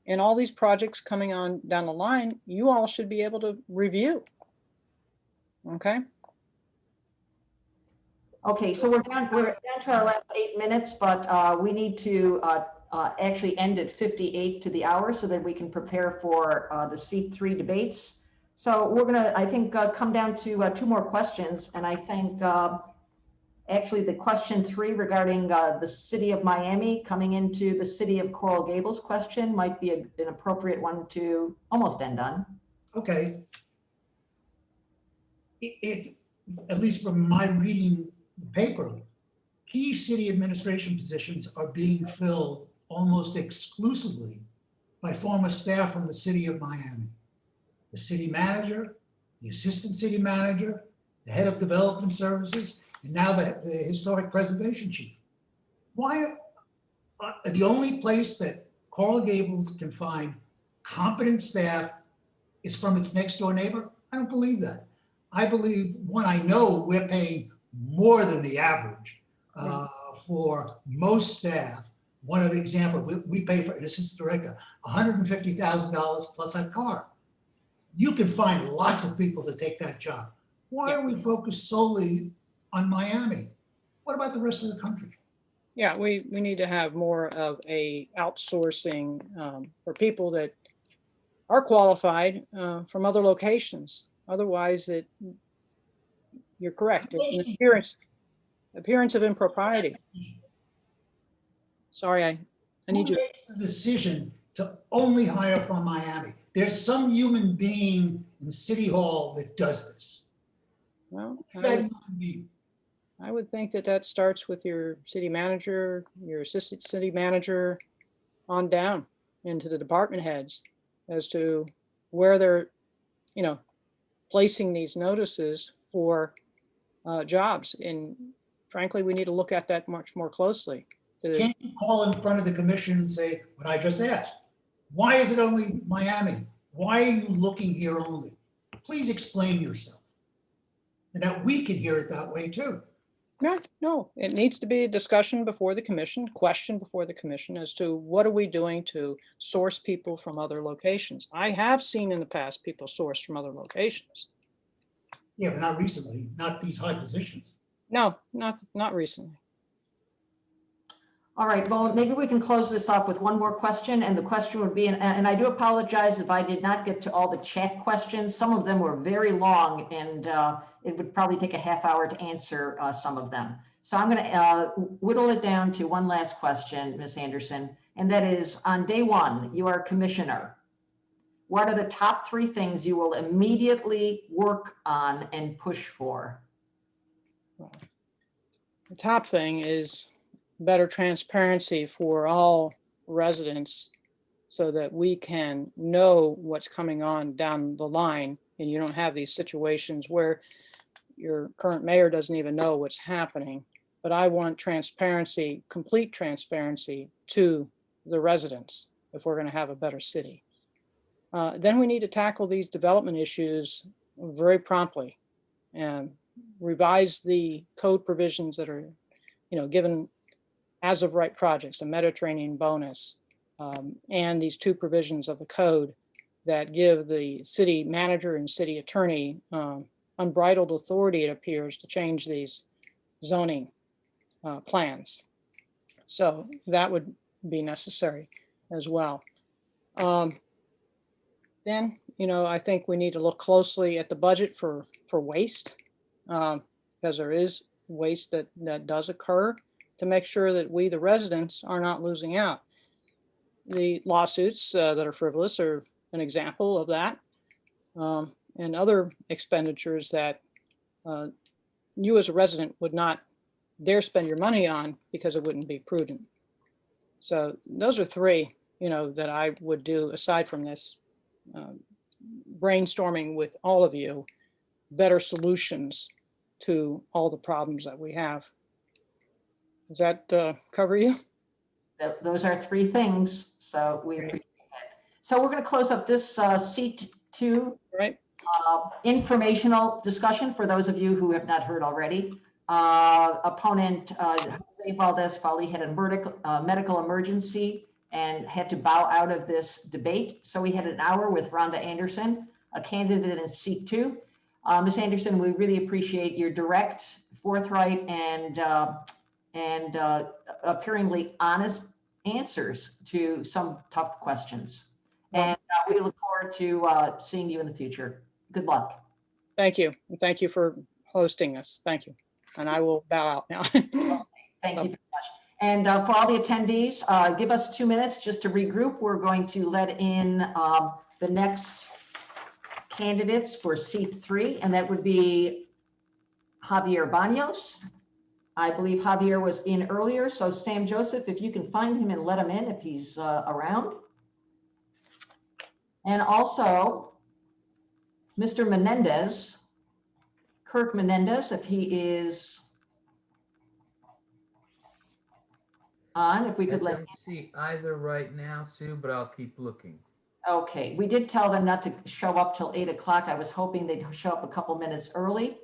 S5: And all these projects coming on down the line, you all should be able to review. Okay.
S4: Okay, so we're down to our last 8 minutes, but we need to actually end at 58 to the hour so that we can prepare for the C3 debates. So we're gonna, I think, come down to 2 more questions. And I think actually the question 3 regarding the city of Miami coming into the city of Coral Gables question might be an appropriate one to almost end on.
S1: Okay. At least from my reading the paper, key city administration positions are being filled almost exclusively by former staff from the city of Miami. The city manager, the assistant city manager, the head of development services, and now the historic preservation chief. Why, the only place that Coral Gables can find competent staff is from its next door neighbor? I don't believe that. I believe, one, I know we're paying more than the average for most staff. One of the examples, we pay for an assistant director $150,000 plus a car. You can find lots of people to take that job. Why are we focused solely on Miami? What about the rest of the country?
S5: Yeah, we need to have more of a outsourcing for people that are qualified from other locations. Otherwise, you're correct. It's an appearance of impropriety. Sorry, I need
S1: Who
S5: you.
S1: makes the decision to only hire from Miami? There's some human being in City Hall that does this.
S5: Well,
S1: Who's that human being?
S5: I would think that starts with your city manager, your assistant city manager, on down into the department heads as to where they're, placing these notices for jobs. And frankly, we need to look at that much more closely.
S1: Can't you call in front of the commission and say what I just asked? Why is it only Miami? Why are you looking here only? Please explain yourself. And that we can hear it that way too.
S5: No, it needs to be a discussion before the commission, question before the commission as to what are we doing to source people from other locations. I have seen in the past people sourced from other locations.
S1: Yeah, but not recently, not these high positions.
S5: No, not recently.
S4: All right, well, maybe we can close this off with one more question, and the question would be, and I do apologize if I did not get to all the chat questions. Some of them were very long, and it would probably take a half hour to answer some of them. So I'm going to whittle it down to one last question, Ms. Anderson, and that is, on day one, you are commissioner. What are the top 3 things you will immediately work on and push for?
S5: The top thing is better transparency for all residents so that we can know what's coming on down the line, and you don't have these situations where your current mayor doesn't even know what's happening. But I want transparency, complete transparency to the residents if we're going to have a better city. Then we need to tackle these development issues very promptly and revise the code provisions that are, given as of right projects, a Mediterranean bonus, and these 2 provisions of the code that give the city manager and city attorney unbridled authority, it appears, to change these zoning plans. So that would be necessary as well. Then, I think we need to look closely at the budget for waste, because there is waste that does occur, to make sure that we, the residents, are not losing out. The lawsuits that are frivolous are an example of that, and other expenditures that you as a resident would not dare spend your money on because it wouldn't be prudent. So those are 3, that I would do aside from this, brainstorming with all of you, better solutions to all the problems that we have. Does that cover you?
S4: Those are 3 things, so we appreciate that. So we're going to close up this seat 2 informational discussion for those of you who have not heard already. Opponent Jose Valdez-Fali had a medical emergency and had to bow out of this debate. So we had an hour with Rhonda Anderson, a candidate in seat 2. Ms. Anderson, we really appreciate your direct, forthright, and appearingly honest answers to some tough questions. And we look forward to seeing you in the future. Good luck.
S5: Thank you. And thank you for hosting us. Thank you. And I will bow out now.
S4: Thank you very much. And for all the attendees, give us 2 minutes just to regroup. We're going to let in the next candidates for seat 3, and that would be Javier Banos. I believe Javier was in earlier, so Sam Joseph, if you can find him and let him in if he's around. And also Mr. Menendez, Kirk Menendez, if he is on, if we
S6: I
S4: could let.
S6: don't see either right now, Sue, but I'll keep looking.
S4: Okay, we did tell them not to show up till 8 o'clock. I was hoping they'd show up a couple minutes early.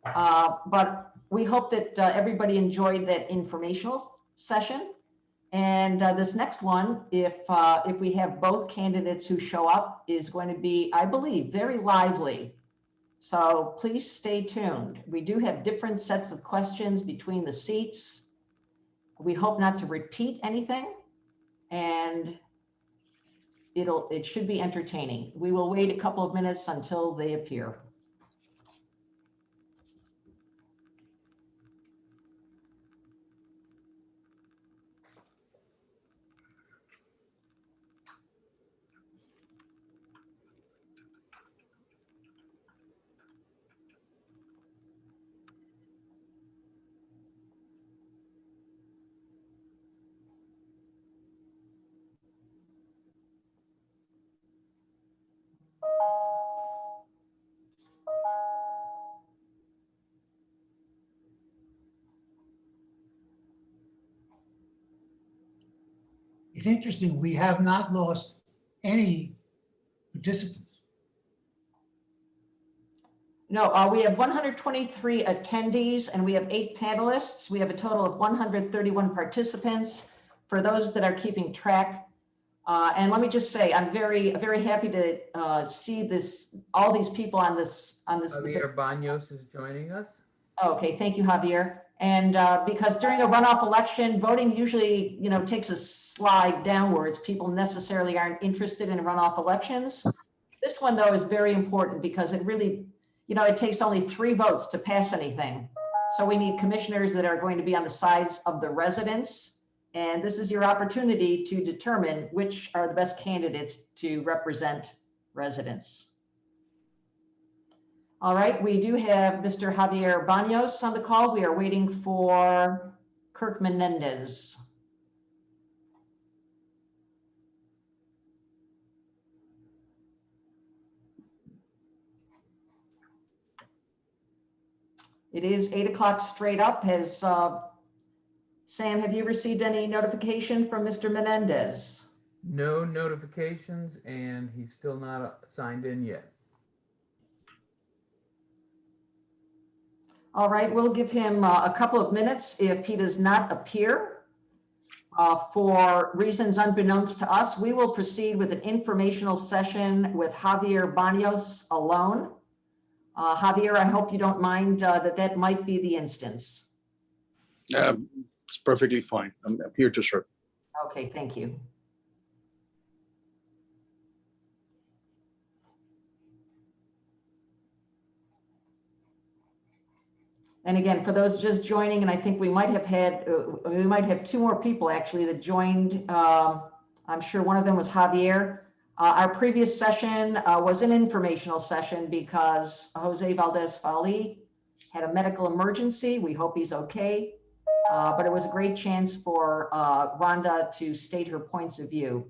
S4: But we hope that everybody enjoyed that informational session. And this next one, if we have both candidates who show up, is going to be, I believe, very lively. So please stay tuned. We do have different sets of questions between the seats. We hope not to repeat anything, and it should be entertaining. We will wait a couple of minutes until they appear.
S1: It's interesting, we have not lost any participants.
S4: No, we have 123 attendees and we have 8 panelists. We have a total of 131 participants for those that are keeping track. And let me just say, I'm very happy to see all these people on this.
S6: Javier Banos is joining us.
S4: Okay, thank you, Javier. And because during a runoff election, voting usually, takes a slide downwards. People necessarily aren't interested in runoff elections. This one, though, is very important because it really, it takes only 3 votes to pass anything. So we need commissioners that are going to be on the sides of the residents. And this is your opportunity to determine which are the best candidates to represent residents. All right, we do have Mr. Javier Banos on the call. We are waiting for Kirk Menendez. It is 8 o'clock straight up. Has Sam, have you received any notification from Mr. Menendez?
S6: No notifications, and he's still not signed in yet.
S4: All right, we'll give him a couple of minutes. If he does not appear for reasons unbeknownst to us, we will proceed with an informational session with Javier Banos alone. Javier, I hope you don't mind that might be the instance.
S11: It's perfectly fine. I'm here to serve.
S4: Okay, thank you. And again, for those just joining, and I think we might have 2 more people actually that joined. I'm sure one of them was Javier. Our previous session was an informational session because Jose Valdez-Fali had a medical emergency. We hope he's okay. But it was a great chance for Rhonda to state her points of view.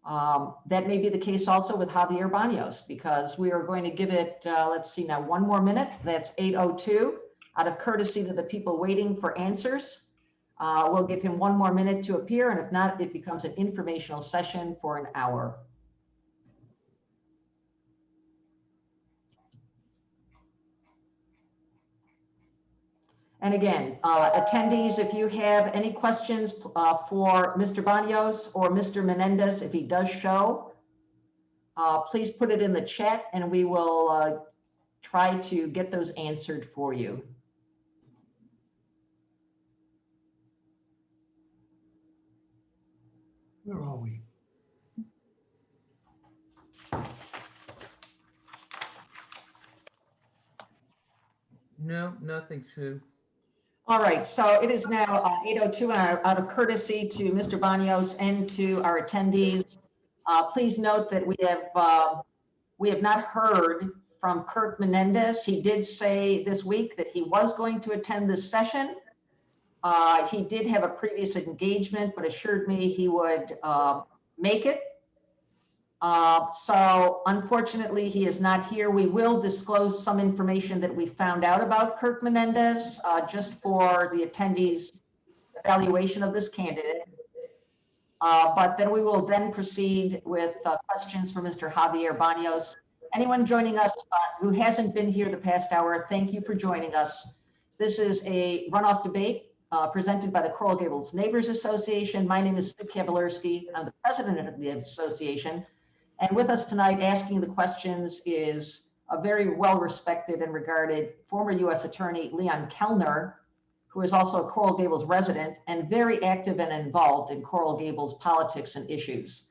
S4: That may be the case also with Javier Banos, because we are going to give it, let's see now, 1 more minute. That's 8:02. Out of courtesy to the people waiting for answers, we'll give him 1 more minute to appear. And if not, it becomes an informational session for an hour. And again, attendees, if you have any questions for Mr. Banos or Mr. Menendez, if he does show, please put it in the chat and we will try to get those answered for you.
S1: Where are we?
S6: No, nothing, Sue.
S4: All right, so it is now 8:02, and out of courtesy to Mr. Banos and to our attendees, please note that we have not heard from Kirk Menendez. He did say this week that he was going to attend this session. He did have a previous engagement, but assured me he would make it. So unfortunately, he is not here. We will disclose some information that we found out about Kirk Menendez, just for the attendees evaluation of this candidate. But then we will then proceed with questions for Mr. Javier Banos. Anyone joining us who hasn't been here the past hour, thank you for joining us. This is a runoff debate presented by the Coral Gables Neighbors Association. My name is Sue Kavalurski. I'm the president of the association. And with us tonight asking the questions is a very well-respected and regarded former U.S. Attorney Leon Kellner, who is also a Coral Gables resident and very active and involved in Coral Gables politics and issues.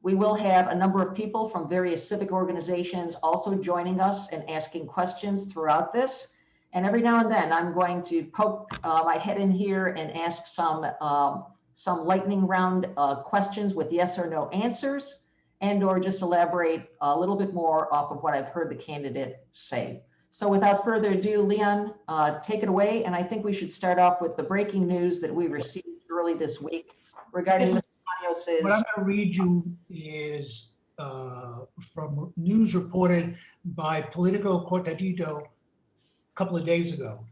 S4: We will have a number of people from various civic organizations also joining us and asking questions throughout this. And every now and then I'm going to poke my head in here and ask some lightning round questions with yes or no answers, and or just elaborate a little bit more off of what I've heard the candidate say. So without further ado, Leon, take it away. And I think we should start off with the breaking news that we received early this week regarding Mr. Banos'.
S1: What I'm going to read you is from news reported by Politico Cortadito a couple of days ago.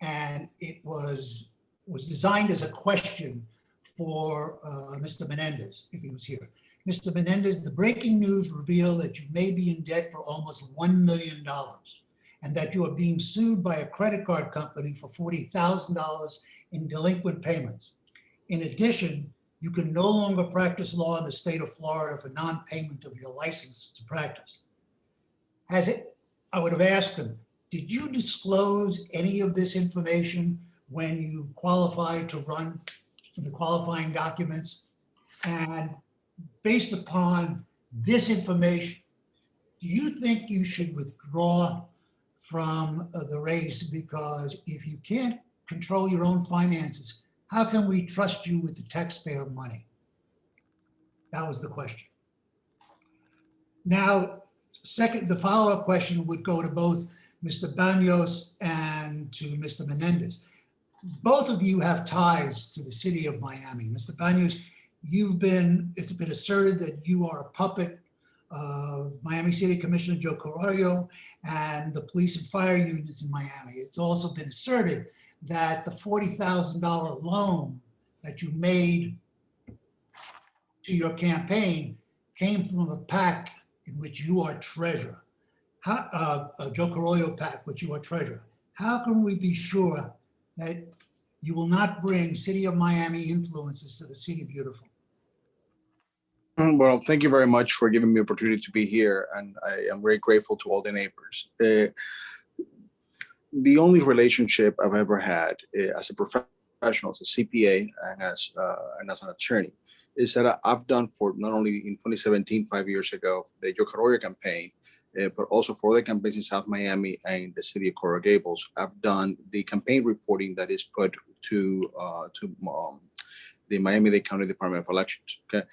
S1: And it was designed as a question for Mr. Menendez, if he was here. Mr. Menendez, the breaking news revealed that you may be in debt for almost $1 million. And that you are being sued by a credit card company for $40,000 in delinquent payments. In addition, you can no longer practice law in the state of Florida for non-payment of your license to practice. I would have asked him, did you disclose any of this information when you qualified to run in the qualifying documents? And based upon this information, do you think you should withdraw from the race? Because if you can't control your own finances, how can we trust you with the taxpayer money? That was the question. Now, second, the follow-up question would go to both Mr. Banos and to Mr. Menendez. Both of you have ties to the city of Miami. Mr. Banos, it's been asserted that you are a puppet of Miami City Commissioner Joe Carrillo and the police and fire unions in Miami. It's also been asserted that the $40,000 loan that you made to your campaign came from a PAC in which you are treasurer, Joe Carrillo PAC, which you are treasurer. How can we be sure that you will not bring City of Miami influences to the City Beautiful?
S11: Well, thank you very much for giving me the opportunity to be here, and I am very grateful to all the neighbors. The only relationship I've ever had as a professional, as a CPA, and as an attorney, is that I've done for not only in 2017, 5 years ago, the Joe Carrillo campaign, but also for the campaigns in South Miami and the City of Coral Gables. I've done the campaign reporting that is put to the Miami-Dade County Department of Elections. Okay,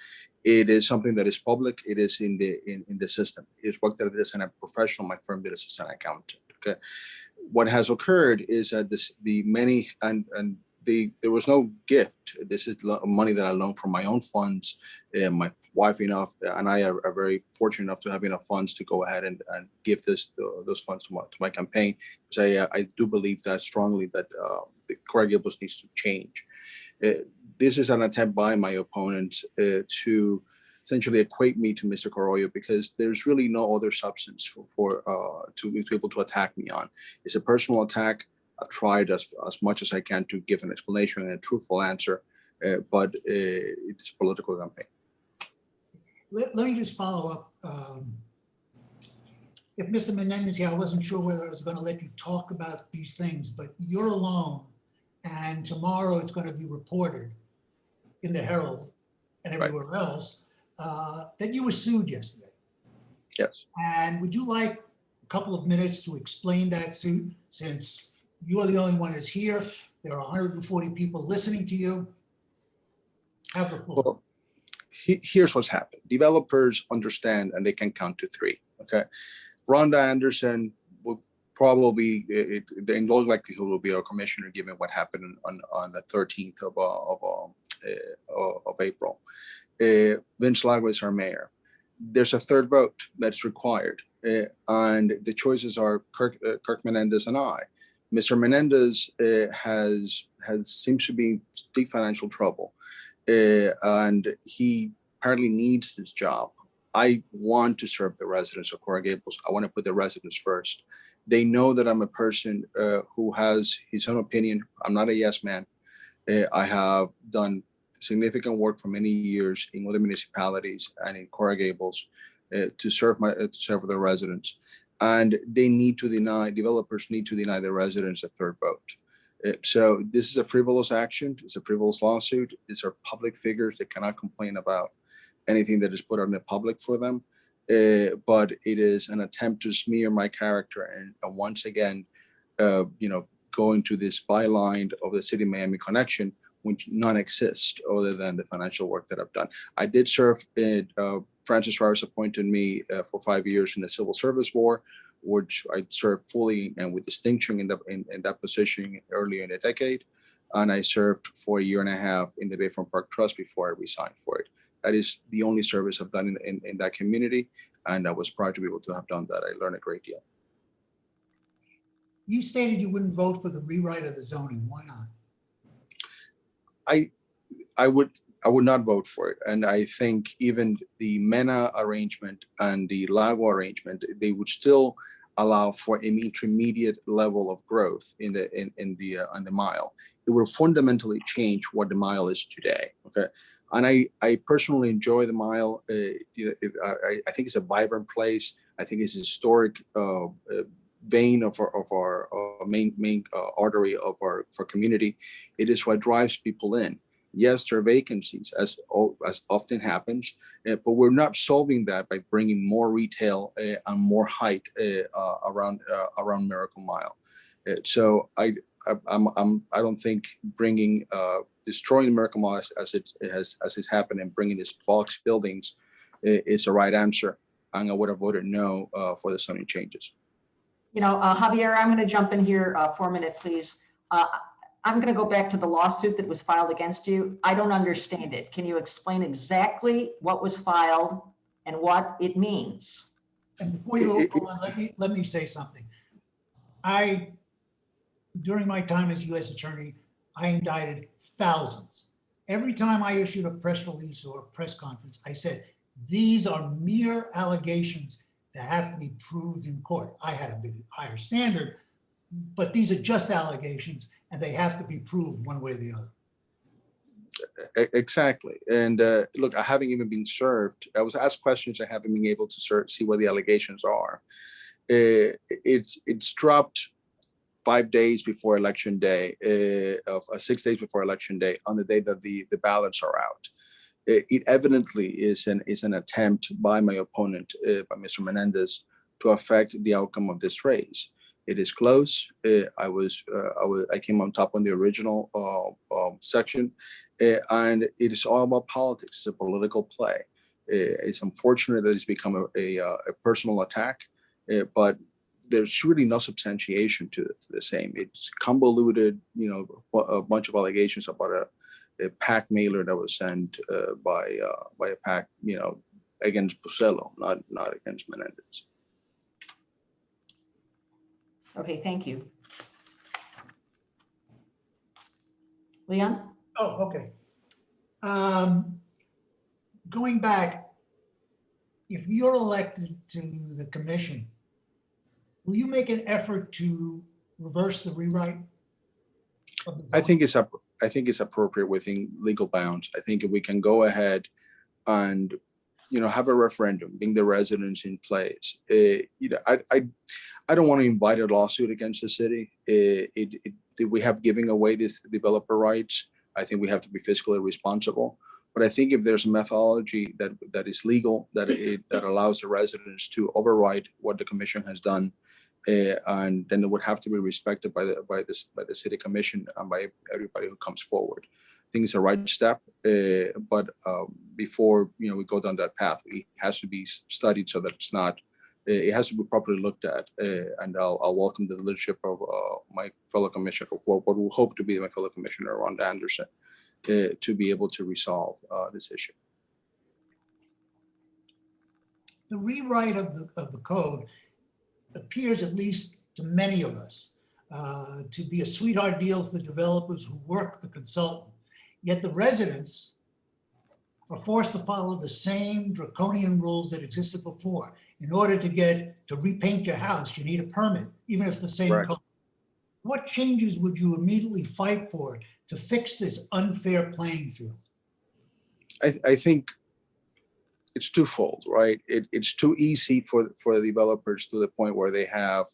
S11: it is something that is public. It is in the system. It's work that I did as a professional. My firm did as an accountant. Okay, what has occurred is that there was no gift. This is money that I loaned from my own funds. My wife and I are very fortunate enough to have enough funds to go ahead and give those funds to my campaign. So I do believe that strongly that the Coral Gables needs to change. This is an attempt by my opponent to essentially equate me to Mr. Carrillo, because there's really no other substance to be able to attack me on. It's a personal attack. I've tried as much as I can to give an explanation and a truthful answer, but it's a political campaign.
S1: Let me just follow up. If Mr. Menendez here, I wasn't sure whether I was going to let you talk about these things, but you're alone, and tomorrow it's going to be reported in the Herald and everywhere else that you were sued yesterday.
S11: Yes.
S1: And would you like a couple of minutes to explain that suit, since you're the only one that's here? There are 140 people listening to you. Have the floor.
S11: Well, here's what's happened. Developers understand, and they can count to three. Okay, Rhonda Anderson will probably, in low likelihood, will be our commissioner, given what happened on the 13th of April. Vince Lago is our mayor. There's a third vote that's required, and the choices are Kirk Menendez and I. Mr. Menendez has seems to be in deep financial trouble, and he apparently needs this job. I want to serve the residents of Coral Gables. I want to put the residents first. They know that I'm a person who has his own opinion. I'm not a yes man. I have done significant work for many years in other municipalities and in Coral Gables to serve the residents. And they need to deny, developers need to deny the residents a third vote. So this is a frivolous action. It's a frivolous lawsuit. These are public figures that cannot complain about anything that is put on the public for them. But it is an attempt to smear my character and once again, going to this byline of the City of Miami connection, which none exist other than the financial work that I've done. I did serve in, Francis Rice appointed me for 5 years in the Civil Service Board, which I served fully and with distinction in that position earlier in the decade. And I served for 1.5 years in the Bayfront Park Trust before I resigned for it. That is the only service I've done in that community. And I was proud to be able to have done that. I learned a great deal.
S1: You stated you wouldn't vote for the rewrite of the zoning. Why not?
S11: I would not vote for it. And I think even the MENA arrangement and the Lago arrangement, they would still allow for an intermediate level of growth in the mile. It will fundamentally change what the mile is today. Okay. And I personally enjoy the mile. I think it's a vibrant place. I think it's a historic vein of our main artery of our community. It is what drives people in. Yes, there are vacancies, as often happens, but we're not solving that by bringing more retail and more height around Miracle Mile. So I don't think bringing destroying Miracle Mile as it's happened and bringing these box buildings is the right answer. And I would have voted no for the zoning changes.
S4: Javier, I'm going to jump in here for a minute, please. I'm going to go back to the lawsuit that was filed against you. I don't understand it. Can you explain exactly what was filed and what it means?
S1: And before you go on, let me say something. During my time as U.S. Attorney, I indicted thousands. Every time I issued a press release or a press conference, I said, these are mere allegations that have to be proved in court. I had a bit higher standard, but these are just allegations and they have to be proved one way or the other.
S11: Exactly. And look, I haven't even been served. I was asked questions. I haven't been able to see what the allegations are. It's dropped 5 days before election day, 6 days before election day, on the day that the ballots are out. It evidently is an attempt by my opponent, by Mr. Menendez, to affect the outcome of this race. It is close. I came on top on the original section, and it is all about politics. It's a political play. It's unfortunate that it's become a personal attack, but there's really no substantiation to the same. It's convoluted, a bunch of allegations about a PAC mailer that was sent by a PAC, against Pucello, not against Menendez.
S4: Okay, thank you. Leon?
S1: Oh, okay. Going back, if you're elected to the commission, will you make an effort to reverse the rewrite of the zone?
S11: I think it's appropriate within legal bounds. I think if we can go ahead and have a referendum, being the residents in place. I don't want to invite a lawsuit against the city. We have giving away these developer rights. I think we have to be fiscally responsible. But I think if there's a methodology that is legal, that allows the residents to override what the commission has done, and then it would have to be respected by the city commission and by everybody who comes forward. I think it's a right step, but before we go down that path, it has to be studied so that it's not. It has to be properly looked at, and I'll welcome the leadership of my fellow commissioner, what we hope to be my fellow commissioner, Rhonda Anderson, to be able to resolve this issue.
S1: The rewrite of the code appears, at least to many of us, to be a sweetheart deal for developers who work the consultant. Yet the residents are forced to follow the same draconian rules that existed before. In order to repaint your house, you need a permit, even if it's the same
S11: Right.
S1: color. What changes would you immediately fight for to fix this unfair playing field?
S11: I think it's twofold, right? It's too easy for the developers to the point where they have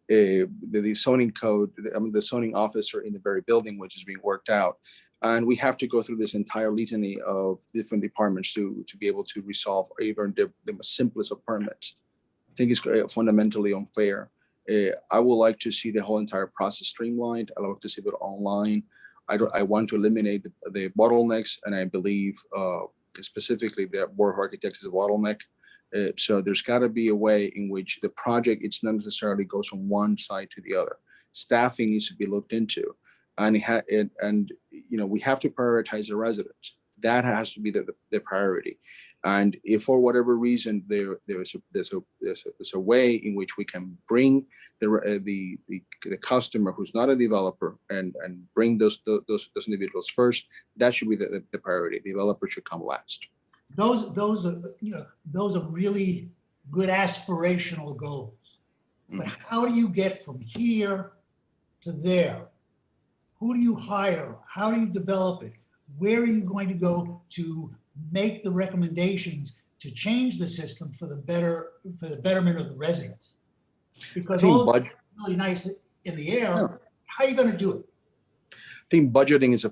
S11: the zoning code, the zoning officer in the very building, which is being worked out. And we have to go through this entire litany of different departments to be able to resolve even the simplest of permits. I think it's fundamentally unfair. I would like to see the whole entire process streamlined. I like to see it online. I want to eliminate the bottlenecks, and I believe specifically the Board of Architects is a bottleneck. So there's got to be a way in which the project, it's not necessarily goes from one side to the other. Staffing needs to be looked into, and we have to prioritize the residents. That has to be the priority. And if for whatever reason there's a way in which we can bring the customer who's not a developer and bring those individuals first, that should be the priority. Developers should come last.
S1: Those are really good aspirational goals. But how do you get from here to there? Who do you hire? How do you develop it? Where are you going to go to make the recommendations to change the system for the betterment of the residents? Because all of it's really nice in the air. Yeah. How are you going to do it?
S11: I think budgeting is a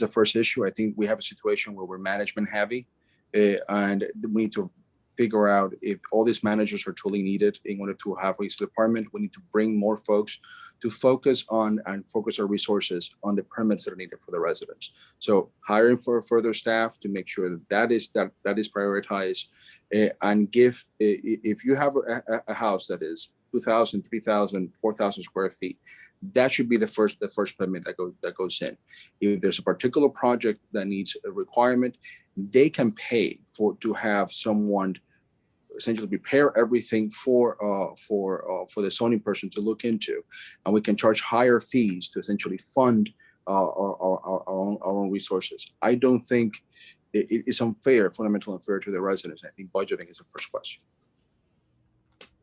S11: first issue. I think we have a situation where we're management heavy, and we need to figure out if all these managers are truly needed in order to have a department. We need to bring more folks to focus on and focus our resources on the permits that are needed for the residents. So hiring for further staff to make sure that is prioritized, and give, if you have a house that is 2,000, 3,000, 4,000 square feet, that should be the first permit that goes in. If there's a particular project that needs a requirement, they can pay to have someone essentially prepare everything for the zoning person to look into, and we can charge higher fees to essentially fund our own resources. I don't think it's fundamentally unfair to the residents. I think budgeting is the first question.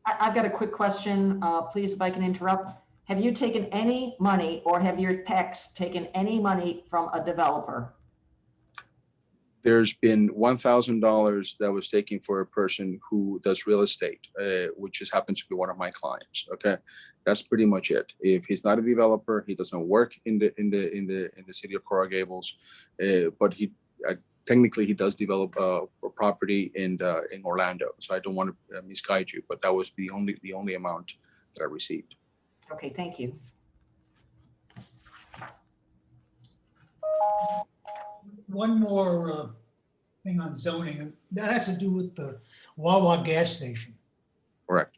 S4: I've got a quick question, please, if I can interrupt. Have you taken any money, or have your PECs taken any money from a developer?
S11: There's been $1,000 that was taken for a person who does real estate, which just happens to be one of my clients. Okay, that's pretty much it. If he's not a developer, he doesn't work in the city of Coral Gables, but he technically he does develop a property in Orlando. So I don't want to misguide you, but that was the only amount that I received.
S4: Okay, thank you.
S1: One more thing on zoning, and that has to do with the Wawa gas station.
S11: Correct.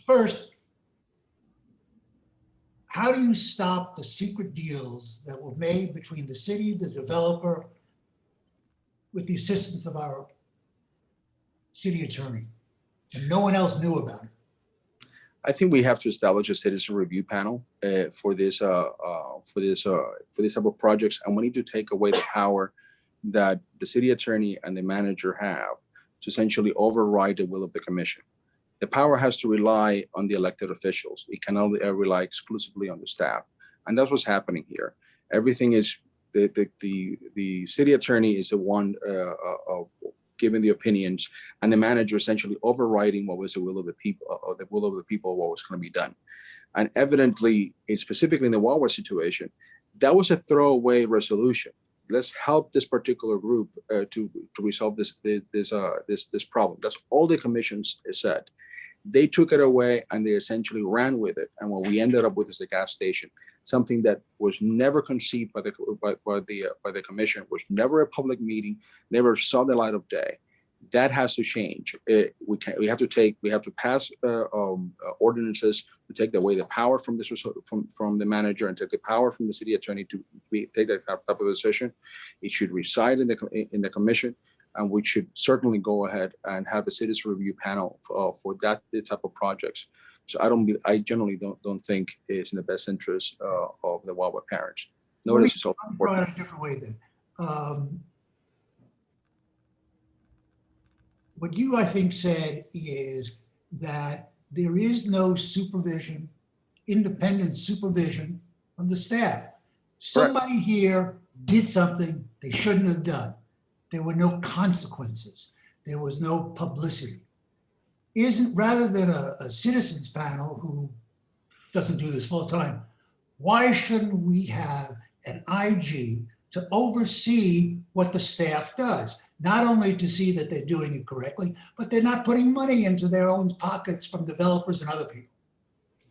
S1: First, how do you stop the secret deals that were made between the city, the developer, with the assistance of our city attorney, and no one else knew about it?
S11: I think we have to establish a citizen review panel for this type of projects, and we need to take away the power that the city attorney and the manager have to essentially override the will of the commission. The power has to rely on the elected officials. It cannot rely exclusively on the staff, and that's what's happening here. Everything is the city attorney is the one giving the opinions, and the manager essentially overriding what was the will of the people, or the will of the people, what was going to be done. And evidently, specifically in the Wawa situation, that was a throwaway resolution. Let's help this particular group to resolve this problem. That's all the commissions said. They took it away and they essentially ran with it. And what we ended up with is a gas station, something that was never conceived by the commission, was never a public meeting, never saw the light of day. That has to change. We have to pass ordinances to take away the power from the manager and take the power from the city attorney to take that type of decision. It should reside in the commission, and we should certainly go ahead and have a citizen review panel for that type of projects. So I generally don't think it's in the best interest of the Wawa parents.
S1: Let me
S11: Notice is also
S1: try
S11: important.
S1: it a different way then. What you, I think, said is that there is no supervision, independent supervision of the staff. Somebody here did something they shouldn't have done. There were no consequences. There was no publicity. Rather than a citizens panel who doesn't do this full time, why shouldn't we have an IG to oversee what the staff does? Not only to see that they're doing it correctly, but they're not putting money into their own pockets from developers and other people.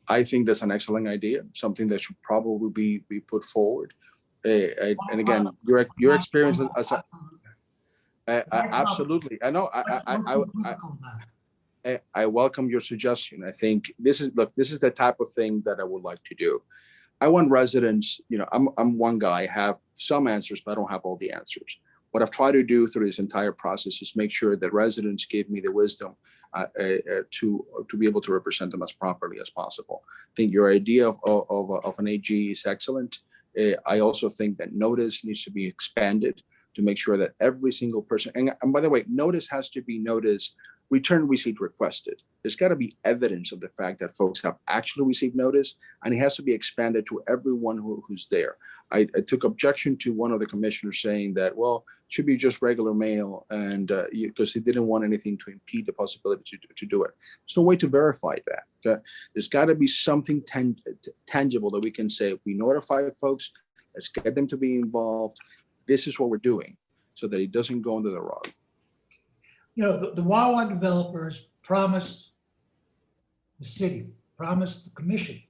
S11: I think that's an excellent idea, something that should probably be put forward. And again, your experience as absolutely. I know. I welcome your suggestion. I think this is the type of thing that I would like to do. I want residents, I'm one guy, I have some answers, but I don't have all the answers. What I've tried to do through this entire process is make sure that residents give me the wisdom to be able to represent them as properly as possible. I think your idea of an AG is excellent. I also think that notice needs to be expanded to make sure that every single person, and by the way, notice has to be notice, return receipt requested. There's got to be evidence of the fact that folks have actually received notice, and it has to be expanded to everyone who's there. I took objection to one of the commissioners saying that, well, it should be just regular mail, and because he didn't want anything to impede the possibility to do it. There's no way to verify that. Okay? There's got to be something tangible that we can say, we notify folks, let's get them to be involved. This is what we're doing so that it doesn't go under the rug.
S1: The Wawa developers promised the city, promised the commission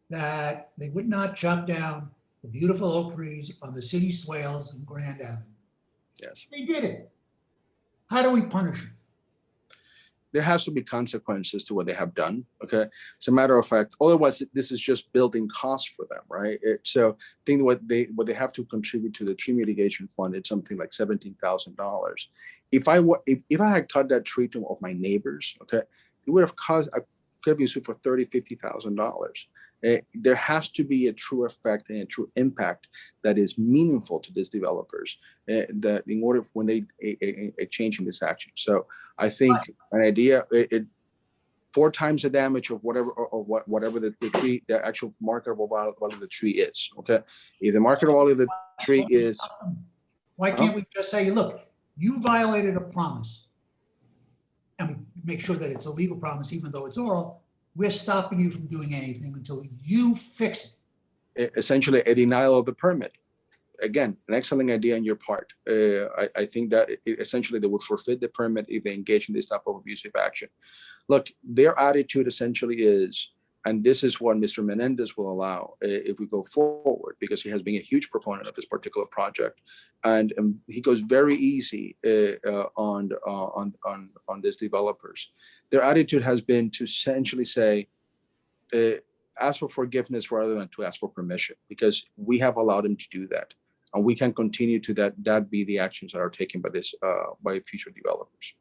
S1: that they would not chop down the beautiful oak trees on the city swales and Grand Avenue.
S11: Yes.
S1: They did it. How do we punish them?
S11: There has to be consequences to what they have done. Okay. As a matter of fact, otherwise this is just building costs for them, right? So I think what they have to contribute to the tree mitigation fund, it's something like $17,000. If I had cut that tree to of my neighbors, okay, it would have cost, I could have been sued for $30,000, $50,000. There has to be a true effect and a true impact that is meaningful to these developers that in order when they a change in this action. So I think an idea, it 4 times the damage of whatever the tree, the actual marketable value of the tree is. Okay, if the marketable value of the tree is,
S1: why can't we just say, look, you violated a promise, and we make sure that it's a legal promise, even though it's oral. We're stopping you from doing anything until you fix it.
S11: Essentially, a denial of the permit. Again, an excellent idea on your part. I think that essentially they would forfeit the permit if they engage in this type of abusive action. Look, their attitude essentially is, and this is what Mr. Menendez will allow if we go forward, because he has been a huge proponent of this particular project, and he goes very easy on these developers. Their attitude has been to essentially say, ask for forgiveness rather than to ask for permission, because we have allowed him to do that, and we can continue to that be the actions that are taken by this by future developers.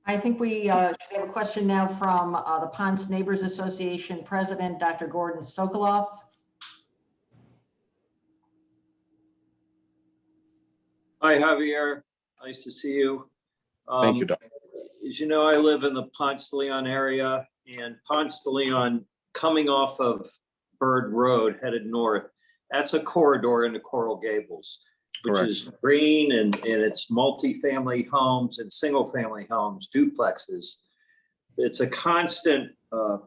S4: I think we have a question now from the Ponce Neighbors Association President, Dr. Gordon Sokoloff.
S10: Hi, Javier. Nice to see you.
S11: Thank you, Doctor.
S10: As you know, I live in the Ponce de Leon area, and Ponce de Leon coming off of Bird Road headed north, that's a corridor into Coral Gables, which
S11: Correct.
S10: is green and it's multi-family homes and single-family homes, duplexes. It's a constant,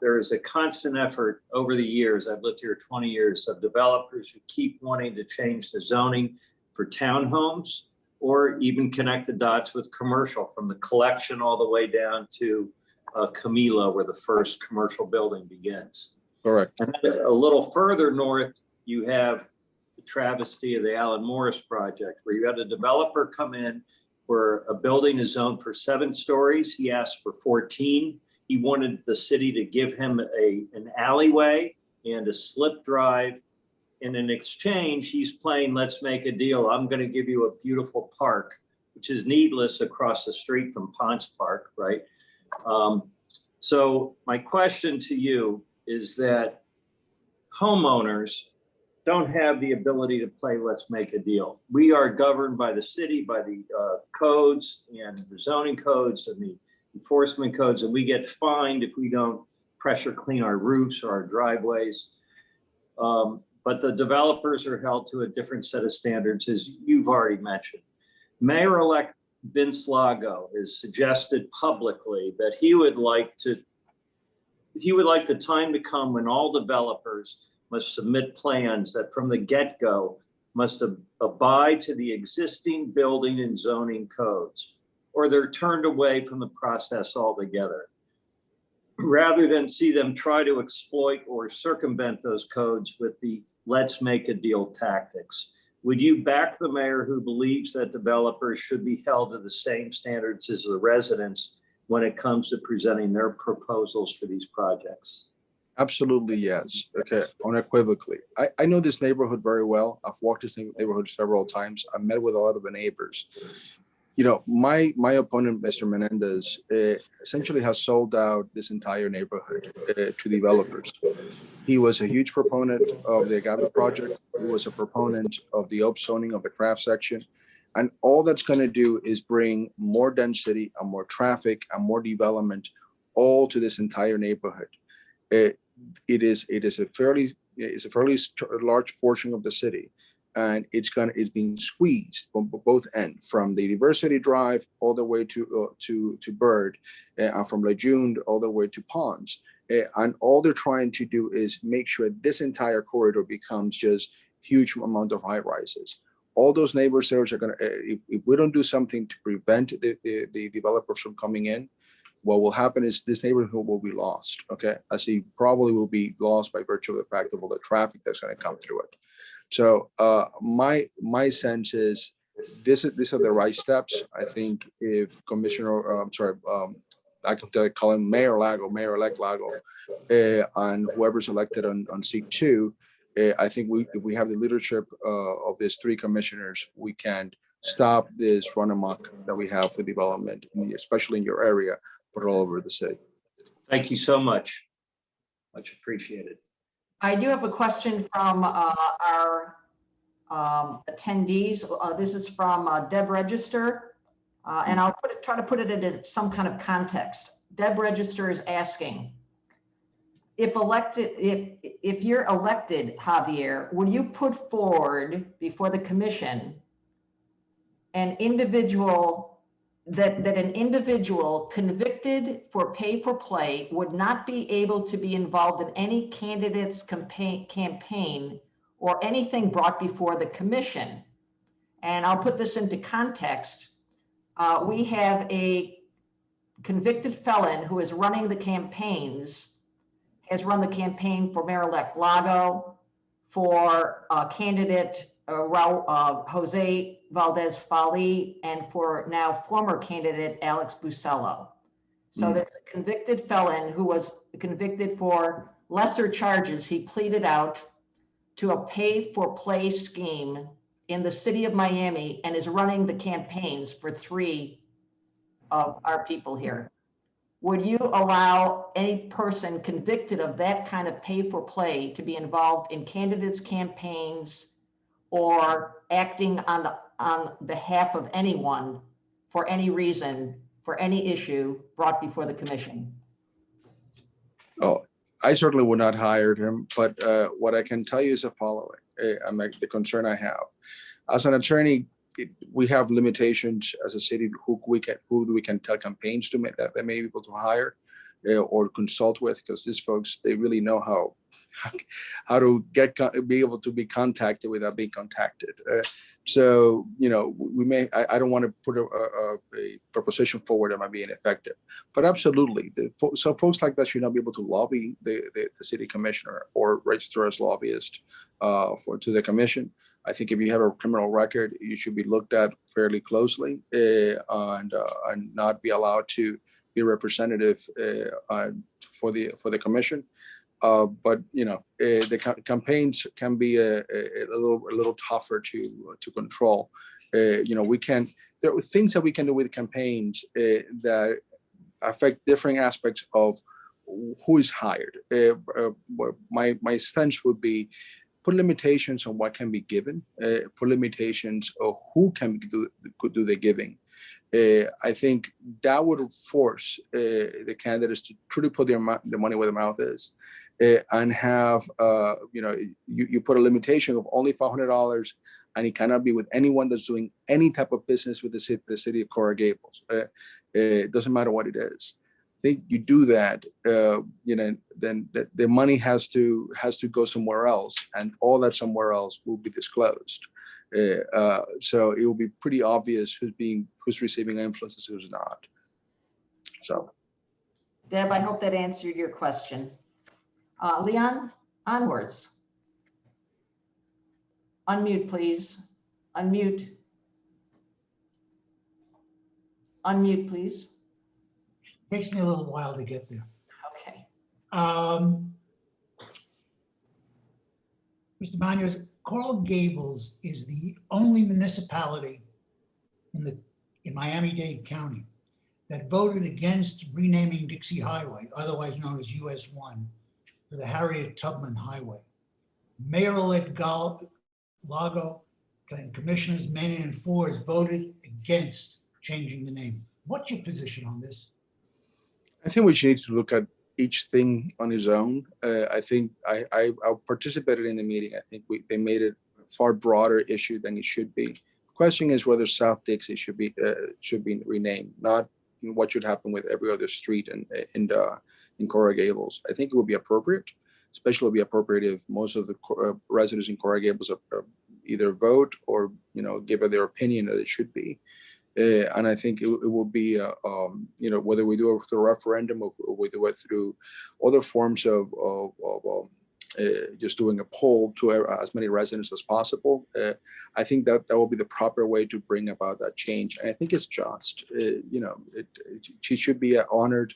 S10: there is a constant effort over the years, I've lived here 20 years, of developers who keep wanting to change the zoning for townhomes or even connect the dots with commercial, from the collection all the way down to Camila, where the first commercial building begins.
S11: Correct.
S10: And then a little further north, you have the travesty of the Alan Morris project, where you had a developer come in where a building is zoned for 7 stories. He asked for 14. He wanted the city to give him an alleyway and a slip drive. And in exchange, he's playing, let's make a deal. I'm going to give you a beautiful park, which is needless across the street from Ponce Park, right? So my question to you is that homeowners don't have the ability to play let's make a deal. We are governed by the city, by the codes and the zoning codes and the enforcement codes, and we get fined if we don't pressure clean our roofs or our driveways. But the developers are held to a different set of standards, as you've already mentioned. Mayor-elect Vince Lago has suggested publicly that he would like the time to come when all developers must submit plans that from the get-go must abide to the existing building and zoning codes, or they're turned away from the process altogether, rather than see them try to exploit or circumvent those codes with the let's make a deal tactics. Would you back the mayor who believes that developers should be held to the same standards as the residents when it comes to presenting their proposals for these projects?
S11: Absolutely, yes. Okay, unequivocally. I know this neighborhood very well. I've walked this neighborhood several times. I've met with a lot of the neighbors. You know, my opponent, Mr. Menendez, essentially has sold out this entire neighborhood to developers. He was a huge proponent of the Agave project. He was a proponent of the upzoning of the craft section. And all that's going to do is bring more density and more traffic and more development all to this entire neighborhood. It's a fairly large portion of the city, and it's being squeezed from both ends, from the University Drive all the way to Bird, and from Lejeune all the way to Ponce. And all they're trying to do is make sure this entire corridor becomes just huge amount of high rises. All those neighbors there are going to, if we don't do something to prevent the developers from coming in, what will happen is this neighborhood will be lost, okay? As he probably will be lost by virtue of the fact of all the traffic that's going to come through it. So my sense is these are the right steps. I think if I can call him Mayor-elect Lago, and whoever's elected on seat 2, I think if we have the leadership of these 3 commissioners, we can stop this run amok that we have for development, especially in your area, but all over the city.
S10: Thank you so much. Much appreciated.
S4: I do have a question from our attendees. This is from Deb Register, and I'll try to put it into some kind of context. Deb Register is asking, if you're elected, Javier, would you put forward before the commission an individual that an individual convicted for pay for play would not be able to be involved in any candidate's campaign or anything brought before the commission? And I'll put this into context. We have a convicted felon who is running the campaigns, has run the campaign for Mayor-elect Lago, for candidate Jose Valdez Fali, and for now former candidate Alex Busello. So there's a convicted felon who was convicted for lesser charges. He pleaded out to a pay for play scheme in the city of Miami and is running the campaigns for 3 of our people here. Would you allow any person convicted of that kind of pay for play to be involved in candidates' campaigns or acting on behalf of anyone for any reason, for any issue brought before the commission?
S11: Oh, I certainly would not hire him, but what I can tell you is the following. The concern I have. As an attorney, we have limitations as a city who we can tell campaigns to make that they may be able to hire or consult with, because these folks, they really know how to be able to be contacted without being contacted. So, you know, I don't want to put a proposition forward that might be ineffective, but absolutely. So folks like that should not be able to lobby the city commissioner or register as lobbyist to the commission. I think if you have a criminal record, you should be looked at fairly closely and not be allowed to be representative for the commission. But you know, the campaigns can be a little tougher to control. You know, there are things that we can do with campaigns that affect different aspects of who is hired. My stance would be put limitations on what can be given, put limitations of who can do the giving. I think that would force the candidates to truly put their money where the mouth is, and have you put a limitation of only $500, and it cannot be with anyone that's doing any type of business with the city of Coral Gables. It doesn't matter what it is. I think you do that, then the money has to go somewhere else, and all that somewhere else will be disclosed. So it will be pretty obvious who's receiving influences, who's not. So,
S4: Deb, I hope that answered your question. Leon, onwards. Unmute, please. Unmute. Unmute, please.
S1: Takes me a little while to get there.
S4: Okay.
S1: Mr. Banos, Coral Gables is the only municipality in Miami-Dade County that voted against renaming Dixie Highway, otherwise known as US 1, to the Harriet Tubman Highway. Mayor-elect Lago and Commissioners Manning and Forbes voted against changing the name. What's your position on this?
S11: I think we should need to look at each thing on its own. I think I participated in the meeting. I think they made it a far broader issue than it should be. The question is whether South Dixie should be renamed, not what should happen with every other street in Coral Gables. I think it would be appropriate, especially would be appropriate if most of the residents in Coral Gables either vote or give their opinion that it should be. And I think it will be, whether we do it through a referendum or we do it through other forms of just doing a poll to as many residents as possible. I think that will be the proper way to bring about that change. And I think it's just, she should be honored,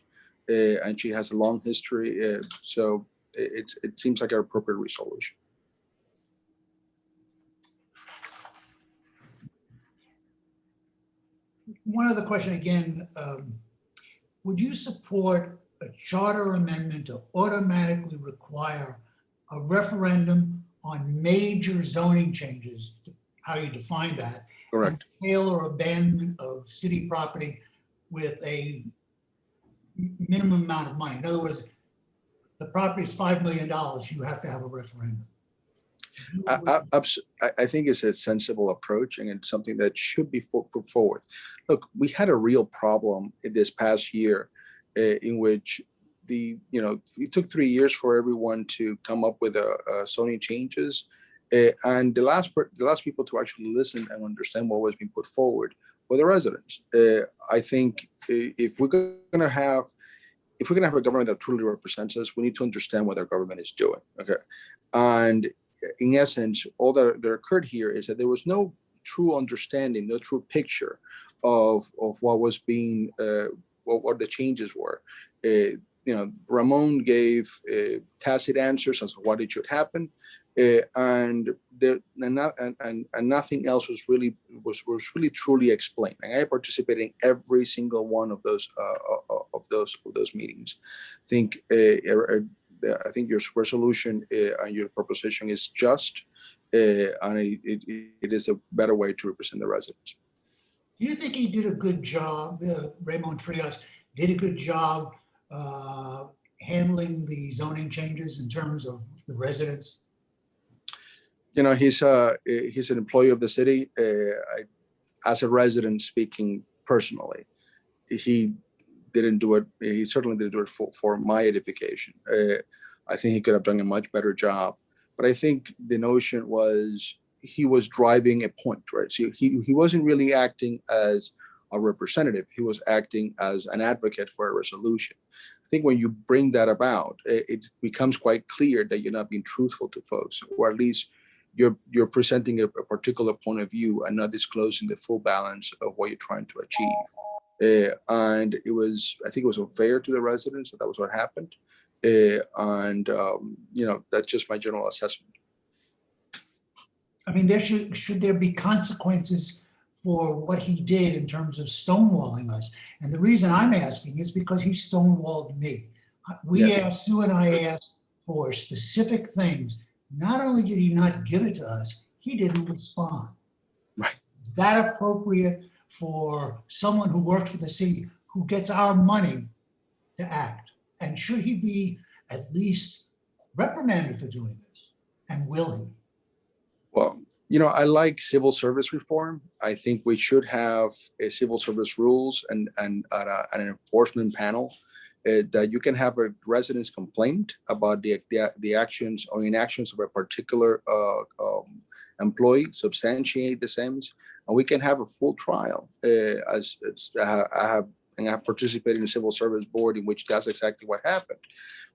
S11: and she has a long history. So it seems like an appropriate resolution.
S1: One other question again, would you support a charter amendment to automatically require a referendum on major zoning changes, how you define that?
S11: Correct.
S1: And sale or abandonment of city property with a minimum amount of money? In other words, the property is $5 million, you have to have a referendum.
S11: I think it's a sensible approach, and it's something that should be put forward. Look, we had a real problem in this past year in which it took 3 years for everyone to come up with zoning changes, and the last people to actually listen and understand what was being put forward were the residents. I think if we're gonna have a government that truly represents us, we need to understand what our government is doing. Okay, and in essence, all that occurred here is that there was no true understanding, no true picture of what was being, what the changes were. Ramon gave tacit answers as to what it should happen, and nothing else was really truly explained. And I participated in every single one of those meetings. I think your resolution and your proposition is just, and it is a better way to represent the residents.
S1: Do you think he did a good job, Ramon Trias did a good job handling the zoning changes in terms of the residents?
S11: He's an employee of the city. As a resident speaking personally, he didn't do it. He certainly didn't do it for my edification. I think he could have done a much better job. But I think the notion was he was driving a point, right? So he wasn't really acting as a representative. He was acting as an advocate for a resolution. I think when you bring that about, it becomes quite clear that you're not being truthful to folks, or at least you're presenting a particular point of view and not disclosing the full balance of what you're trying to achieve. And I think it was unfair to the residents that was what happened. That's just my general assessment.
S1: I mean, should there be consequences for what he did in terms of stonewalling us. And the reason I'm asking is because he stonewalled me. Sue and I asked for specific things. Not only did he not give it to us, he didn't respond.
S11: Right.
S1: Is that appropriate for someone who works for the city, who gets our money to act? And should he be at least reprimanded for doing this? And will he?
S11: Well, I like civil service reform. I think we should have a civil service rules and an enforcement panel that you can have a resident's complaint about the actions or inactions of a particular employee, substantiate the same, and we can have a full trial. I have participated in the civil service board in which that's exactly what happened.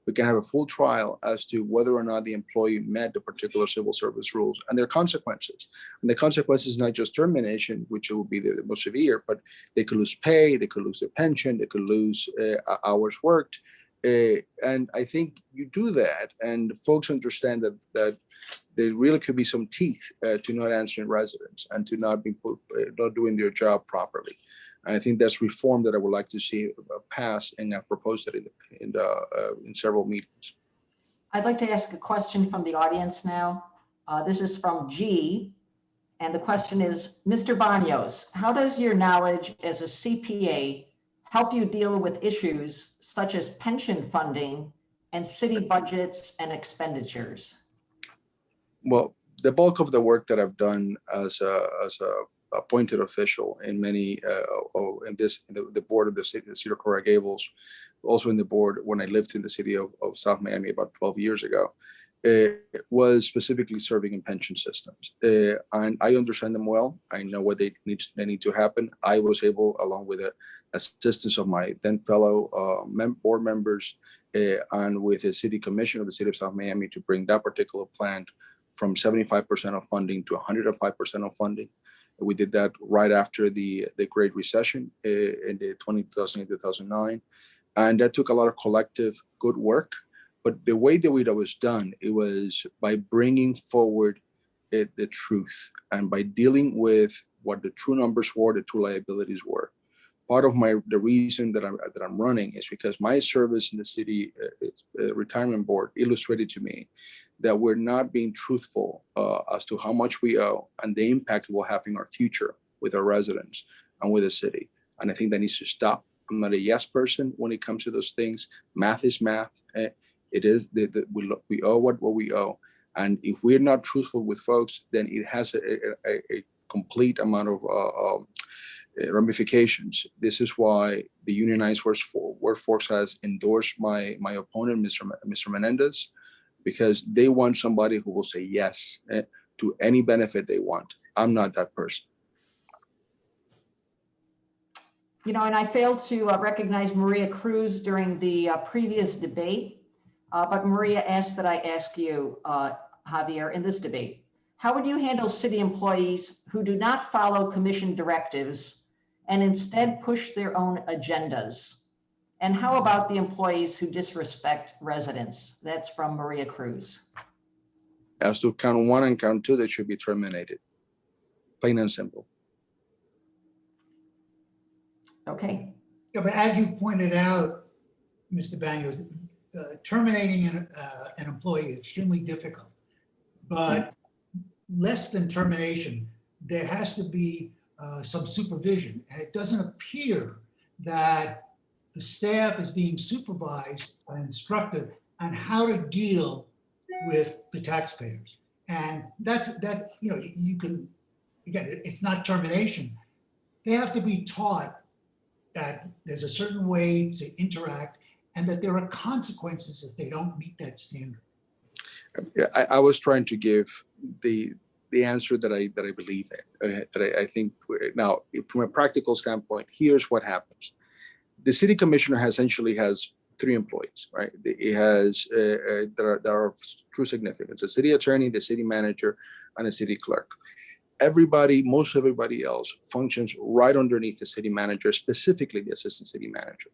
S11: We can have a full trial as to whether or not the employee met the particular civil service rules and their consequences. And the consequences, not just termination, which will be the most severe, but they could lose pay, they could lose their pension, they could lose hours worked. And I think you do that, and folks understand that there really could be some teeth to not answering residents and to not doing their job properly. I think that's reform that I would like to see pass, and I've proposed it in several meetings.
S4: I'd like to ask a question from the audience now. This is from G, and the question is, Mr. Banos, how does your knowledge as a CPA help you deal with issues such as pension funding and city budgets and expenditures?
S11: Well, the bulk of the work that I've done as a appointed official in many the board of the City of Coral Gables, also in the board when I lived in the city of South Miami about 12 years ago, was specifically serving in pension systems. And I understand them well. I know what they need to happen. I was able, along with the assistance of my then fellow board members and with the city commission of the city of South Miami, to bring that particular plan from 75% of funding to 105% of funding. We did that right after the Great Recession in the 2008-2009. And that took a lot of collective good work. But the way that it was done, it was by bringing forward the truth and by dealing with what the true numbers were, the true liabilities were. Part of the reason that I'm running is because my service in the city retirement board illustrated to me that we're not being truthful as to how much we owe and the impact it will have in our future with our residents and with the city. And I think that needs to stop. I'm not a yes person when it comes to those things. Math is math. It is we owe what we owe. And if we're not truthful with folks, then it has a complete amount of ramifications. This is why the unionized workforce has endorsed my opponent, Mr. Menendez, because they want somebody who will say yes to any benefit they want. I'm not that person.
S4: And I failed to recognize Maria Cruz during the previous debate, but Maria asked that I ask you, Javier, in this debate, how would you handle city employees who do not follow commission directives and instead push their own agendas? And how about the employees who disrespect residents? That's from Maria Cruz.
S11: As to count one and count two, they should be terminated. Plain and simple.
S4: Okay.
S1: Yeah, but as you pointed out, Mr. Banos, terminating an employee is extremely difficult. But less than termination, there has to be some supervision. And it doesn't appear that the staff is being supervised and instructed on how to deal with the taxpayers. And that's you can, again, it's not termination. They have to be taught that there's a certain way to interact and that there are consequences if they don't meet that standard.
S11: I was trying to give the answer that I believe in, that I think now from a practical standpoint, here's what happens. The city commissioner essentially has three employees, right? It has that are of true significance: the city attorney, the city manager, and the city clerk. Most everybody else functions right underneath the city manager, specifically the assistant city manager.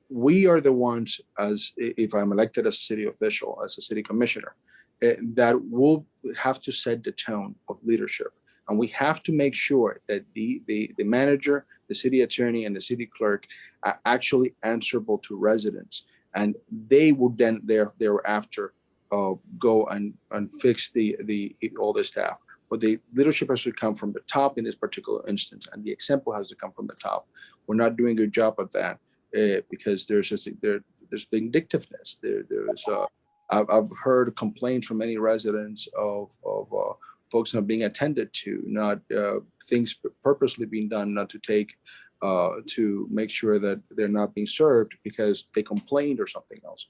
S11: We are the ones, as if I'm elected as a city official, as a city commissioner, that will have to set the tone of leadership. And we have to make sure that the manager, the city attorney, and the city clerk are actually answerable to residents. And they would then thereafter go and fix all the staff. But the leadership has to come from the top in this particular instance, and the example has to come from the top. We're not doing a good job at that because there's vindictiveness. I've heard complaints from many residents of folks not being attended to, not things purposely being done, not to take to make sure that they're not being served because they complained or something else.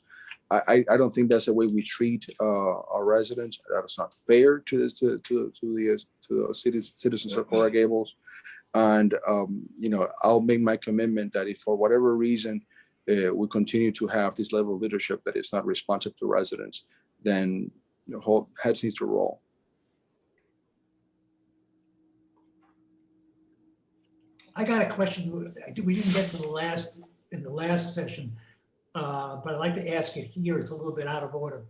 S11: I don't think that's the way we treat our residents. That's not fair to the citizens of Coral Gables. And I'll make my commitment that if for whatever reason we continue to have this level of leadership that is not responsive to residents, then the whole heads need to roll.
S1: I got a question. We didn't get to in the last session, but I'd like to ask it here. It's a little bit out of order.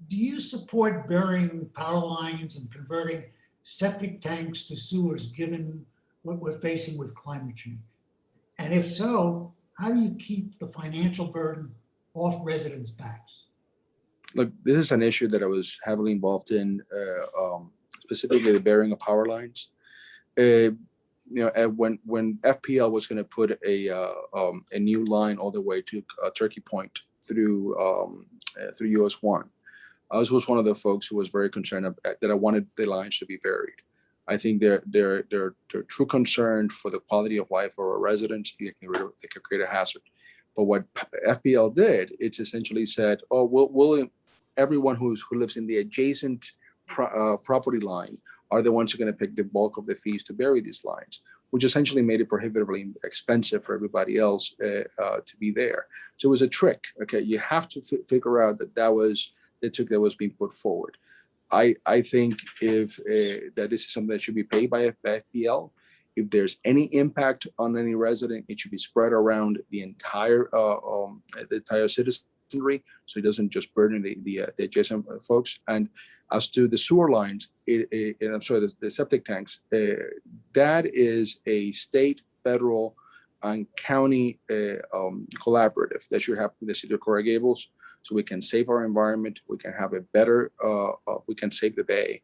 S1: Do you support burying power lines and converting septic tanks to sewers, given what we're facing with climate change? And if so, how do you keep the financial burden off residents' backs?
S11: Look, this is an issue that I was heavily involved in, specifically the burying of power lines. When FPL was going to put a new line all the way to Turkey Point through US 1, I was one of the folks who was very concerned that I wanted the lines to be buried. I think they're true concern for the quality of life of our residents. They can create a hazard. But what FPL did, it's essentially said, oh, we'll everyone who lives in the adjacent property line are the ones who are going to pick the bulk of the fees to bury these lines, which essentially made it prohibitively expensive for everybody else to be there. So it was a trick. Okay, you have to figure out that was the trick that was being put forward. I think that this is something that should be paid by FPL. If there's any impact on any resident, it should be spread around the entire citizenry, so it doesn't just burden the adjacent folks. And as to the sewer lines, the septic tanks, that is a state, federal, and county collaborative that should happen in the city of Coral Gables, so we can save our environment, we can have a better, we can save the bay,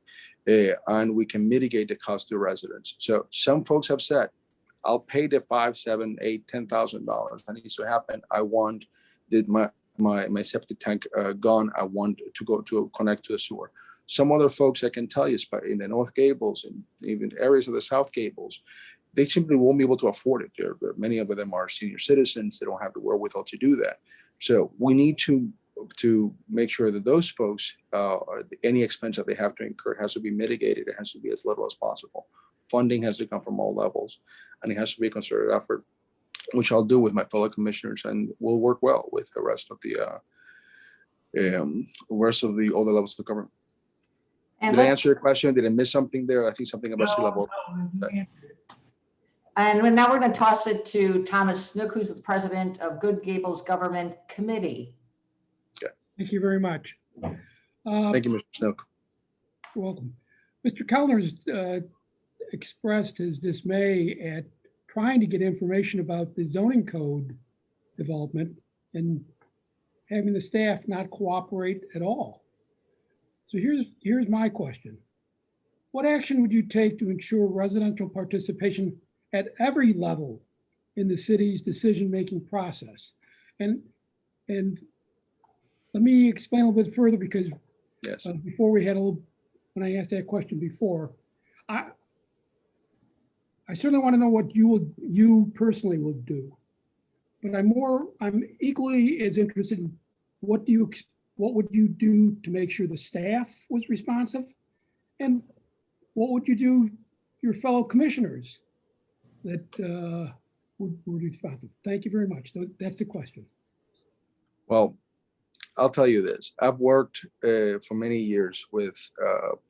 S11: and we can mitigate the cost to residents. So some folks have said, I'll pay the $5,000, $7,000, $8,000, $10,000. That needs to happen. I want my septic tank gone. I want to go to connect to the sewer. Some other folks, I can tell you, in the North Gables and even areas of the South Gables, they simply won't be able to afford it. Many of them are senior citizens. They don't have the wherewithal to do that. So we need to make sure that those folks, any expense that they have to incur has to be mitigated. It has to be as little as possible. Funding has to come from all levels, and it has to be a concerted effort, which I'll do with my fellow commissioners, and will work well with the rest of all the levels of government.
S4: And
S11: Did I answer your question? Did I miss something there? I think something about sea level.
S4: And now we're going to toss it to Thomas Snook, who's the president of Good Gables Government Committee.
S11: Okay.
S2: Thank you very much.
S11: Thank you, Mr. Snook.
S2: You're welcome. Mr. Kellner's expressed his dismay at trying to get information about the zoning code development and having the staff not cooperate at all. So here's my question. What action would you take to ensure residential participation at every level in the city's decision-making process? And let me explain a little bit further, because
S11: yes,
S2: before we had when I asked that question before, I certainly want to know what you personally will do, but I'm equally as interested in what would you do to make sure the staff was responsive, and what would you do your fellow commissioners that would be responsive? Thank you very much. That's the question.
S11: Well, I'll tell you this. I've worked for many years with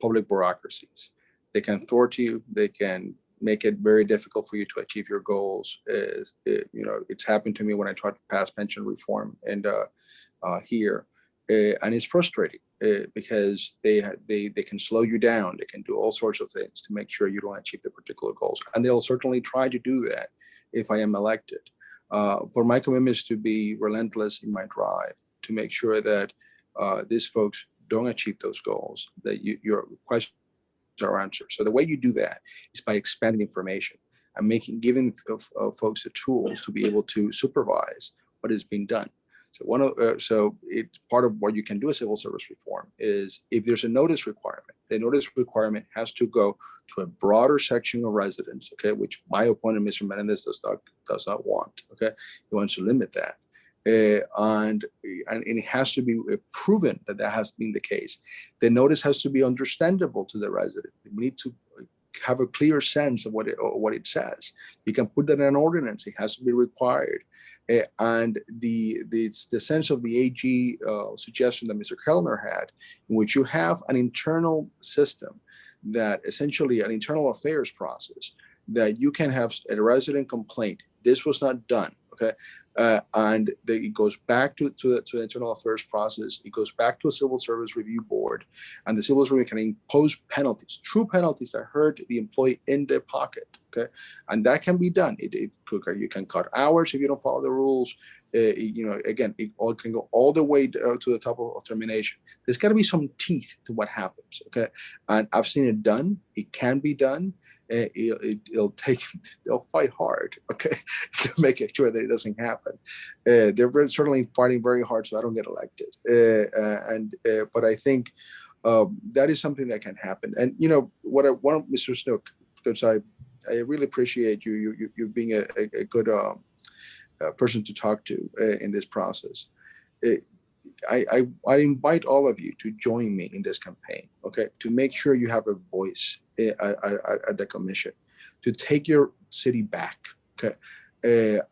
S11: public bureaucracies. They can thwart you. They can make it very difficult for you to achieve your goals. It's happened to me when I tried to pass pension reform and here, and it's frustrating. because they can slow you down. They can do all sorts of things to make sure you don't achieve the particular goals. And they'll certainly try to do that if I am elected. But my commitment is to be relentless in my drive to make sure that these folks don't achieve those goals, that your questions are answered. So the way you do that is by expanding information and giving folks the tools to be able to supervise what is being done. So part of what you can do as civil service reform is if there's a notice requirement, the notice requirement has to go to a broader section of residents, okay, which my opponent, Mr. Menendez, does not want, okay? He wants to limit that. And it has to be proven that has been the case. The notice has to be understandable to the resident. We need to have a clear sense of what it says. You can put that in an ordinance. It has to be required. And the sense of the AG suggestion that Mr. Kellner had, in which you have an internal system that essentially an internal affairs process that you can have a resident complaint. This was not done. Okay. And it goes back to the internal affairs process. It goes back to a civil service review board, and the civil service can impose penalties, true penalties that hurt the employee in their pocket. Okay, and that can be done. You can cut hours if you don't follow the rules. Again, it all can go all the way to the top of termination. There's got to be some teeth to what happens. Okay, and I've seen it done. It can be done. They'll fight hard, okay, to make sure that it doesn't happen. They're certainly fighting very hard so I don't get elected. But I think that is something that can happen. And what I want, Mr. Snook, because I really appreciate you being a good person to talk to in this process. I invite all of you to join me in this campaign, okay, to make sure you have a voice at the commission, to take your city back, okay,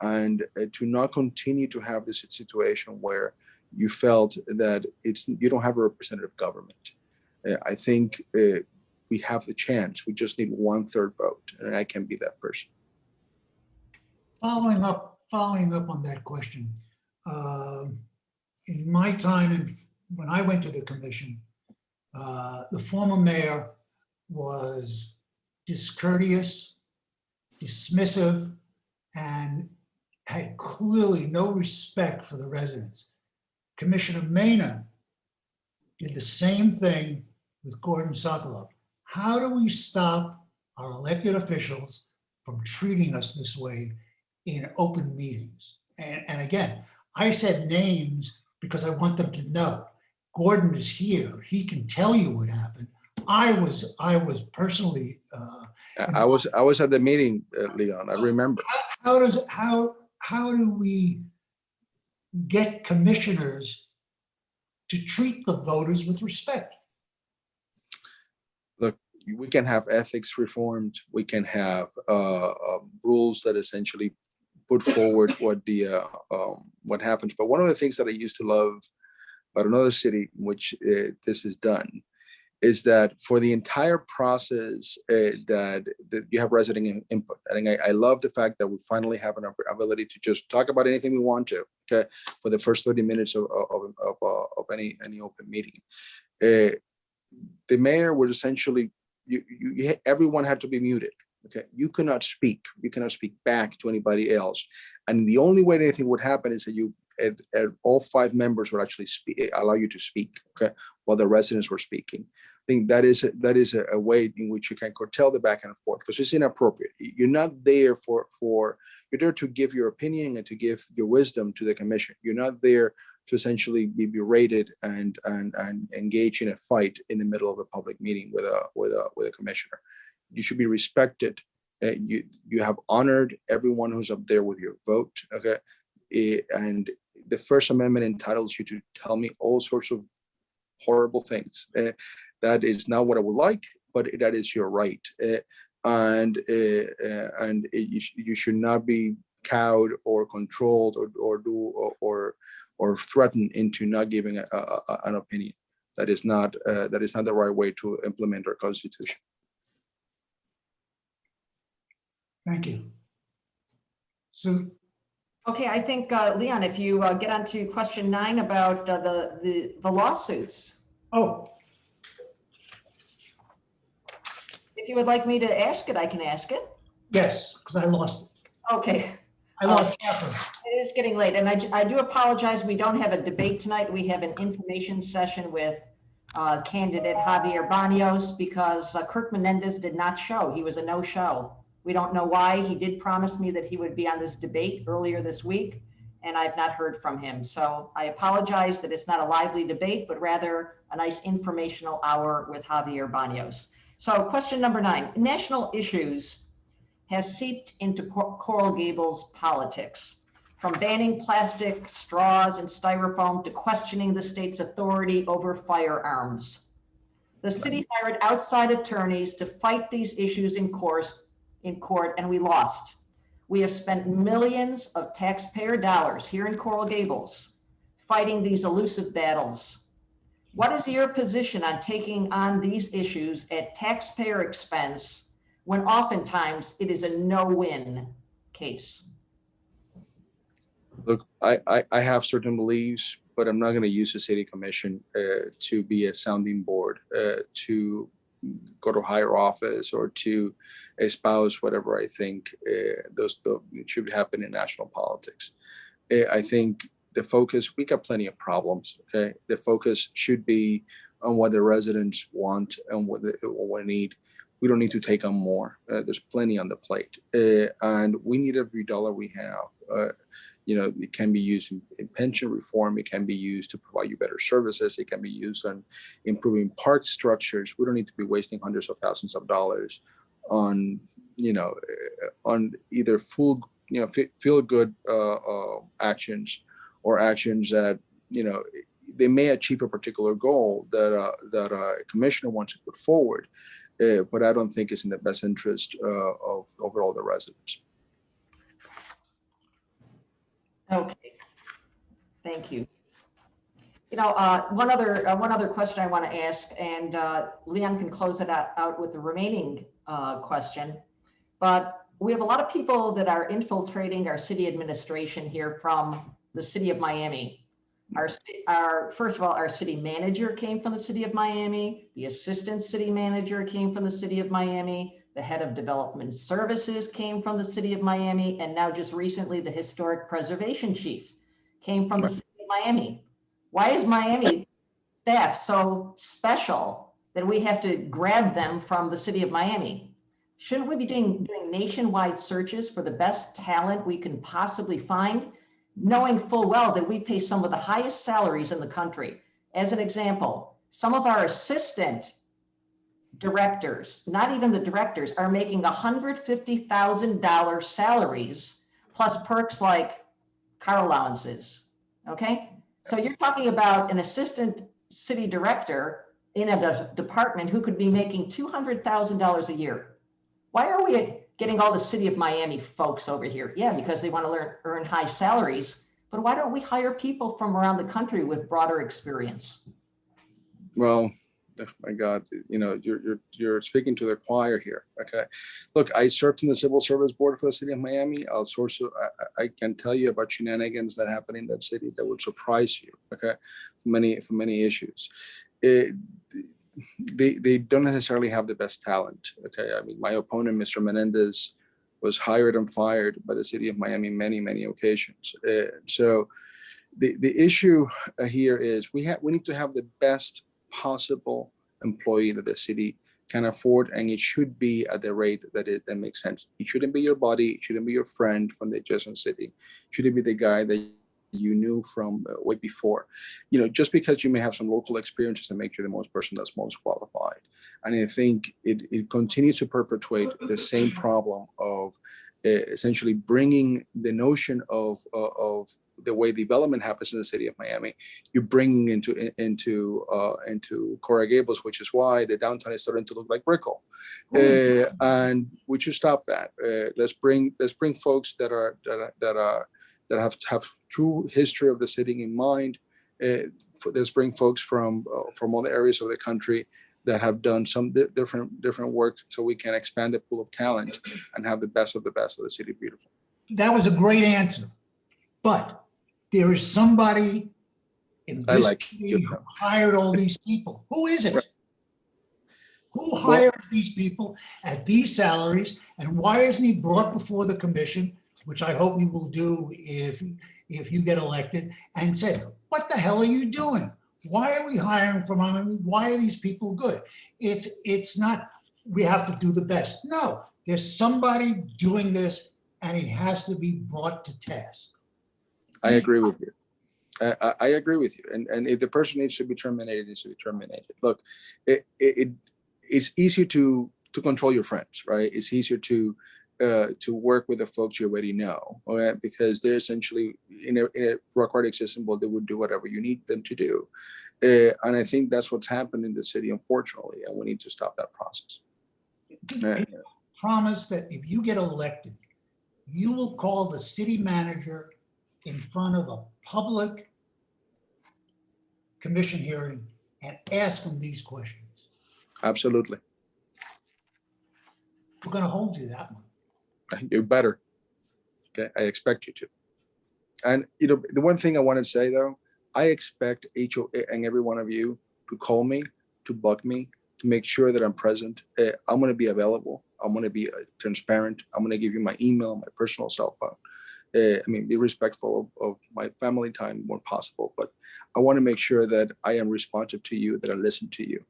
S11: and to not continue to have this situation where you felt that you don't have a representative government. I think we have the chance. We just need 1/3 vote, and I can be that person.
S1: Following up on that question, in my time when I went to the commission, the former mayor was discourteous, dismissive, and had clearly no respect for the residents. Commissioner Mena did the same thing with Gordon Sokolov. How do we stop our elected officials from treating us this way in open meetings? And again, I said names because I want them to know. Gordon is here. He can tell you what happened. I was personally.
S11: I was at the meeting, Leon. I remember.
S1: How do we get commissioners to treat the voters with respect?
S11: Look, we can have ethics reformed. We can have rules that essentially put forward what happens. But one of the things that I used to love about another city in which this is done is that for the entire process that you have resident input. And I love the fact that we finally have an ability to just talk about anything we want to, okay, for the first 30 minutes of any open meeting. The mayor would essentially, everyone had to be muted. Okay, you cannot speak. You cannot speak back to anybody else. And the only way anything would happen is that all 5 members would actually allow you to speak, okay, while the residents were speaking. I think that is a way in which you can curtail the back and forth, because it's inappropriate. You're not there you're there to give your opinion and to give your wisdom to the commission. You're not there to essentially be berated and engage in a fight in the middle of a public meeting with a commissioner. You should be respected. You have honored everyone who's up there with your vote, okay? And the First Amendment entitles you to tell me all sorts of horrible things. That is not what I would like, but that is your right. And you should not be cowed or controlled or threatened into not giving an opinion. That is not the right way to implement our Constitution.
S1: Thank you. So,
S4: Okay, I think, Leon, if you get on to question 9 about the lawsuits.
S1: Oh,
S4: If you would like me to ask it, I can ask it.
S1: yes, because I lost it.
S4: Okay.
S1: I lost half of it.
S4: It is getting late, and I do apologize. We don't have a debate tonight. We have an information session with candidate Javier Banos because Kirk Menendez did not show. He was a no-show. We don't know why. He did promise me that he would be on this debate earlier this week, and I've not heard from him. So I apologize that it's not a lively debate, but rather a nice informational hour with Javier Banos. So question number 9, national issues has seeped into Coral Gables politics, from banning plastic straws and styrofoam to questioning the state's authority over firearms. The city hired outside attorneys to fight these issues in court, and we lost. We have spent millions of taxpayer dollars here in Coral Gables fighting these elusive battles. What is your position on taking on these issues at taxpayer expense when oftentimes it is a no-win case?
S11: Look, I have certain beliefs, but I'm not going to use the city commission to be a sounding board, to go to higher office or to espouse whatever I think it should happen in national politics. I think the focus, we got plenty of problems, okay? The focus should be on what the residents want and what they need. We don't need to take on more. There's plenty on the plate. And we need every dollar we have. It can be used in pension reform. It can be used to provide you better services. It can be used on improving park structures. We don't need to be wasting hundreds of thousands of dollars on, on either feel good actions or actions that, they may achieve a particular goal that a commissioner wants to put forward, but I don't think it's in the best interest of overall the residents.
S4: Okay, thank you. One other question I want to ask, and Leon can close it out with the remaining question. But we have a lot of people that are infiltrating our city administration here from the city of Miami. First of all, our city manager came from the city of Miami. The assistant city manager came from the city of Miami. The head of development services came from the city of Miami. And now just recently, the historic preservation chief came from the city of Miami. Why is Miami staff so special that we have to grab them from the city of Miami? Shouldn't we be doing nationwide searches for the best talent we can possibly find, knowing full well that we pay some of the highest salaries in the country? As an example, some of our assistant directors, not even the directors, are making $150,000 salaries plus perks like car allowances. Okay, so you're talking about an assistant city director in a department who could be making $200,000 a year. Why are we getting all the city of Miami folks over here? Yeah, because they want to earn high salaries, but why don't we hire people from around the country with broader experience? Well,
S11: oh my God, you're speaking to the choir here. Okay, look, I served in the civil service board for the city of Miami. I can tell you about shenanigans that happen in that city that would surprise you. Okay, for many issues. They don't necessarily have the best talent. Okay, I mean, my opponent, Mr. Menendez, was hired and fired by the city of Miami many occasions. So the issue here is we need to have the best possible employee that the city can afford, and it should be at the rate that makes sense. It shouldn't be your buddy. It shouldn't be your friend from the adjacent city. It shouldn't be the guy that you knew from way before. Just because you may have some local experiences that make you the most person that's most qualified. And I think it continues to perpetuate the same problem of essentially bringing the notion of the way development happens in the city of Miami, you're bringing into Coral Gables, which is why the downtown is starting to look like Brickell, and we should stop that. Let's bring folks that have true history of the city in mind. Let's bring folks from other areas of the country that have done some different work, so we can expand the pool of talent and have the best of the city beautiful.
S1: That was a great answer, but there is somebody in
S11: I
S1: this
S11: like
S1: city
S11: it.
S1: who hired all these people? Who is it?
S11: Right.
S1: Who hires these people at these salaries? And why isn't he brought before the commission, which I hope you will do if you get elected, and said, what the hell are you doing? Why are we hiring from, I mean, why are these people good? It's not, we have to do the best. No, there's somebody doing this and it has to be brought to task.
S11: I agree with you. I agree with you. And if the person needs to be terminated, it needs to be terminated. Look, it's easier to control your friends, right? It's easier to work with the folks you already know, okay? Because they're essentially in a bureaucratic system, well, they would do whatever you need them to do. And I think that's what's happened in the city, unfortunately, and we need to stop that process.
S1: Promise that if you get elected, you will call the city manager in front of a public commission hearing and ask him these questions.
S11: Absolutely.
S1: We're going to hold you that one.
S11: You better. Okay, I expect you to. And you know, the one thing I want to say though, I expect HOA and every one of you to call me, to bug me, to make sure that I'm present. I'm going to be available. I'm going to be transparent. I'm going to give you my email, my personal cell phone. I mean, be respectful of my family time when possible, but I want to make sure that I am responsive to you, that I listen to you.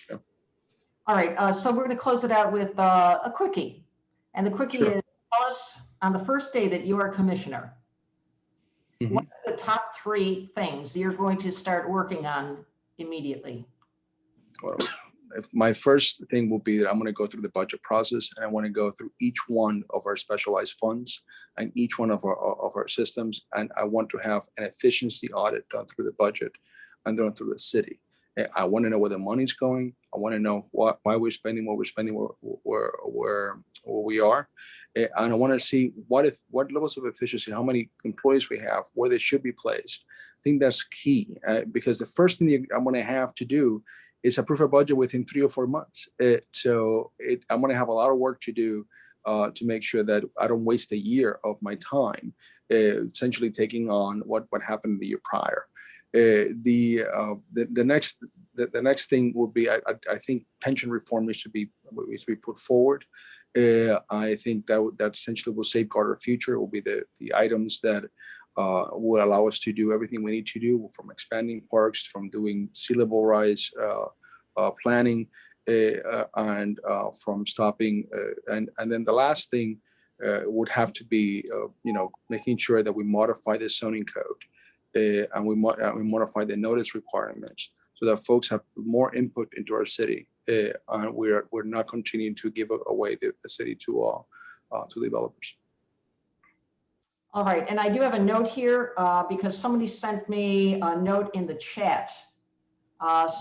S11: Yeah.
S4: All right, so we're going to close it out with a quickie. And the quickie
S11: Sure.
S4: is, tell us on the first day that you are commissioner, what are the top 3 things you're going to start working on immediately?
S11: Well, if my first thing will be that I'm going to go through the budget process, and I want to go through each one of our specialized funds and each one of our systems. And I want to have an efficiency audit done through the budget and done through the city. I want to know where the money's going. I want to know why we're spending what we're spending, where we are. And I want to see what levels of efficiency, how many employees we have, where they should be placed. I think that's key because the first thing I'm going to have to do is approve a budget within 3 or 4 months. I'm going to have a lot of work to do to make sure that I don't waste a year of my time, essentially taking on what happened the year prior. The next thing will be, I think pension reform needs to be put forward. I think that essentially will safeguard our future. It will be the items that will allow us to do everything we need to do, from expanding parks, from doing sea level rise planning, and from stopping. And then the last thing would have to be, making sure that we modify the zoning code. And we modify the notice requirements so that folks have more input into our city. And we're not continuing to give away the city to developers.
S4: All right, and I do have a note here because somebody sent me a note in the chat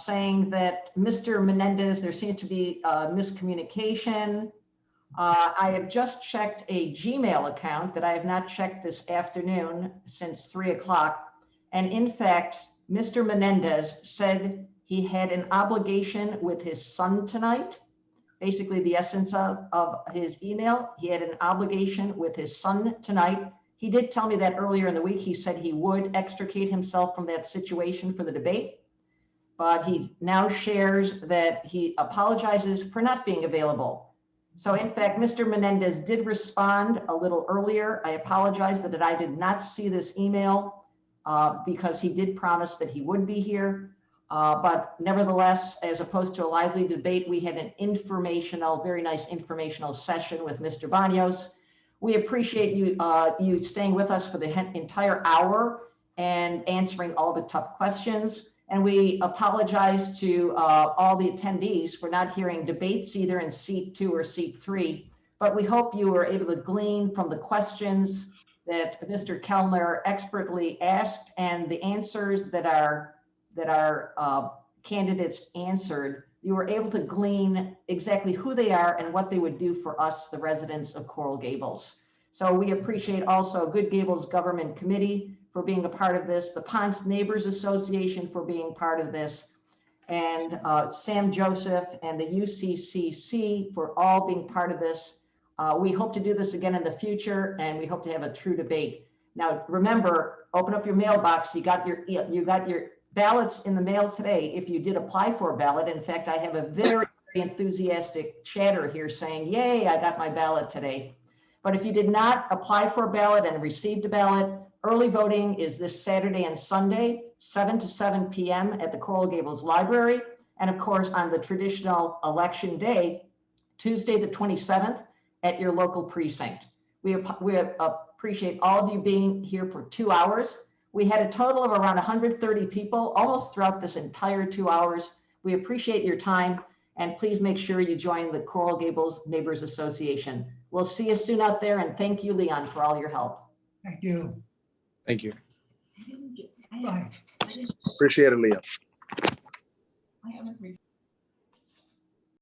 S4: saying that Mr. Menendez, there seems to be miscommunication. I have just checked a Gmail account that I have not checked this afternoon since 3 o'clock. And in fact, Mr. Menendez said he had an obligation with his son tonight. Basically, the essence of his email, he had an obligation with his son tonight. He did tell me that earlier in the week. He said he would extricate himself from that situation for the debate. But he now shares that he apologizes for not being available. So in fact, Mr. Menendez did respond a little earlier. I apologize that I did not see this email because he did promise that he would be here. But nevertheless, as opposed to a lively debate, we had an informational, very nice informational session with Mr. Banos. We appreciate you staying with us for the entire hour and answering all the tough questions. And we apologize to all the attendees for not hearing debates either in seat 2 or seat 3. But we hope you were able to glean from the questions that Mr. Kellner expertly asked and the answers that our candidates answered. You were able to glean exactly who they are and what they would do for us, the residents of Coral Gables. So we appreciate also Good Gables Government Committee for being a part of this, the Ponce Neighbors Association for being part of this, and Sam Joseph and the UCCC for all being part of this. We hope to do this again in the future, and we hope to have a true debate. Now, remember, open up your mailbox. You got your ballots in the mail today. If you did apply for a ballot, in fact, I have a very enthusiastic chatter here saying, yay, I got my ballot today. But if you did not apply for a ballot and received a ballot, early voting is this Saturday and Sunday, 7 to 7 p.m. at the Coral Gables Library. And of course, on the traditional election day, Tuesday, the 27th, at your local precinct. We appreciate all of you being here for 2 hours. We had a total of around 130 people almost throughout this entire 2 hours. We appreciate your time, and please make sure you join the Coral Gables Neighbors Association. We'll see you soon out there, and thank you, Leon, for all your help.
S1: Thank you.
S11: Thank you.
S1: Bye.
S11: Appreciate it, Leah.
S8: I haven't received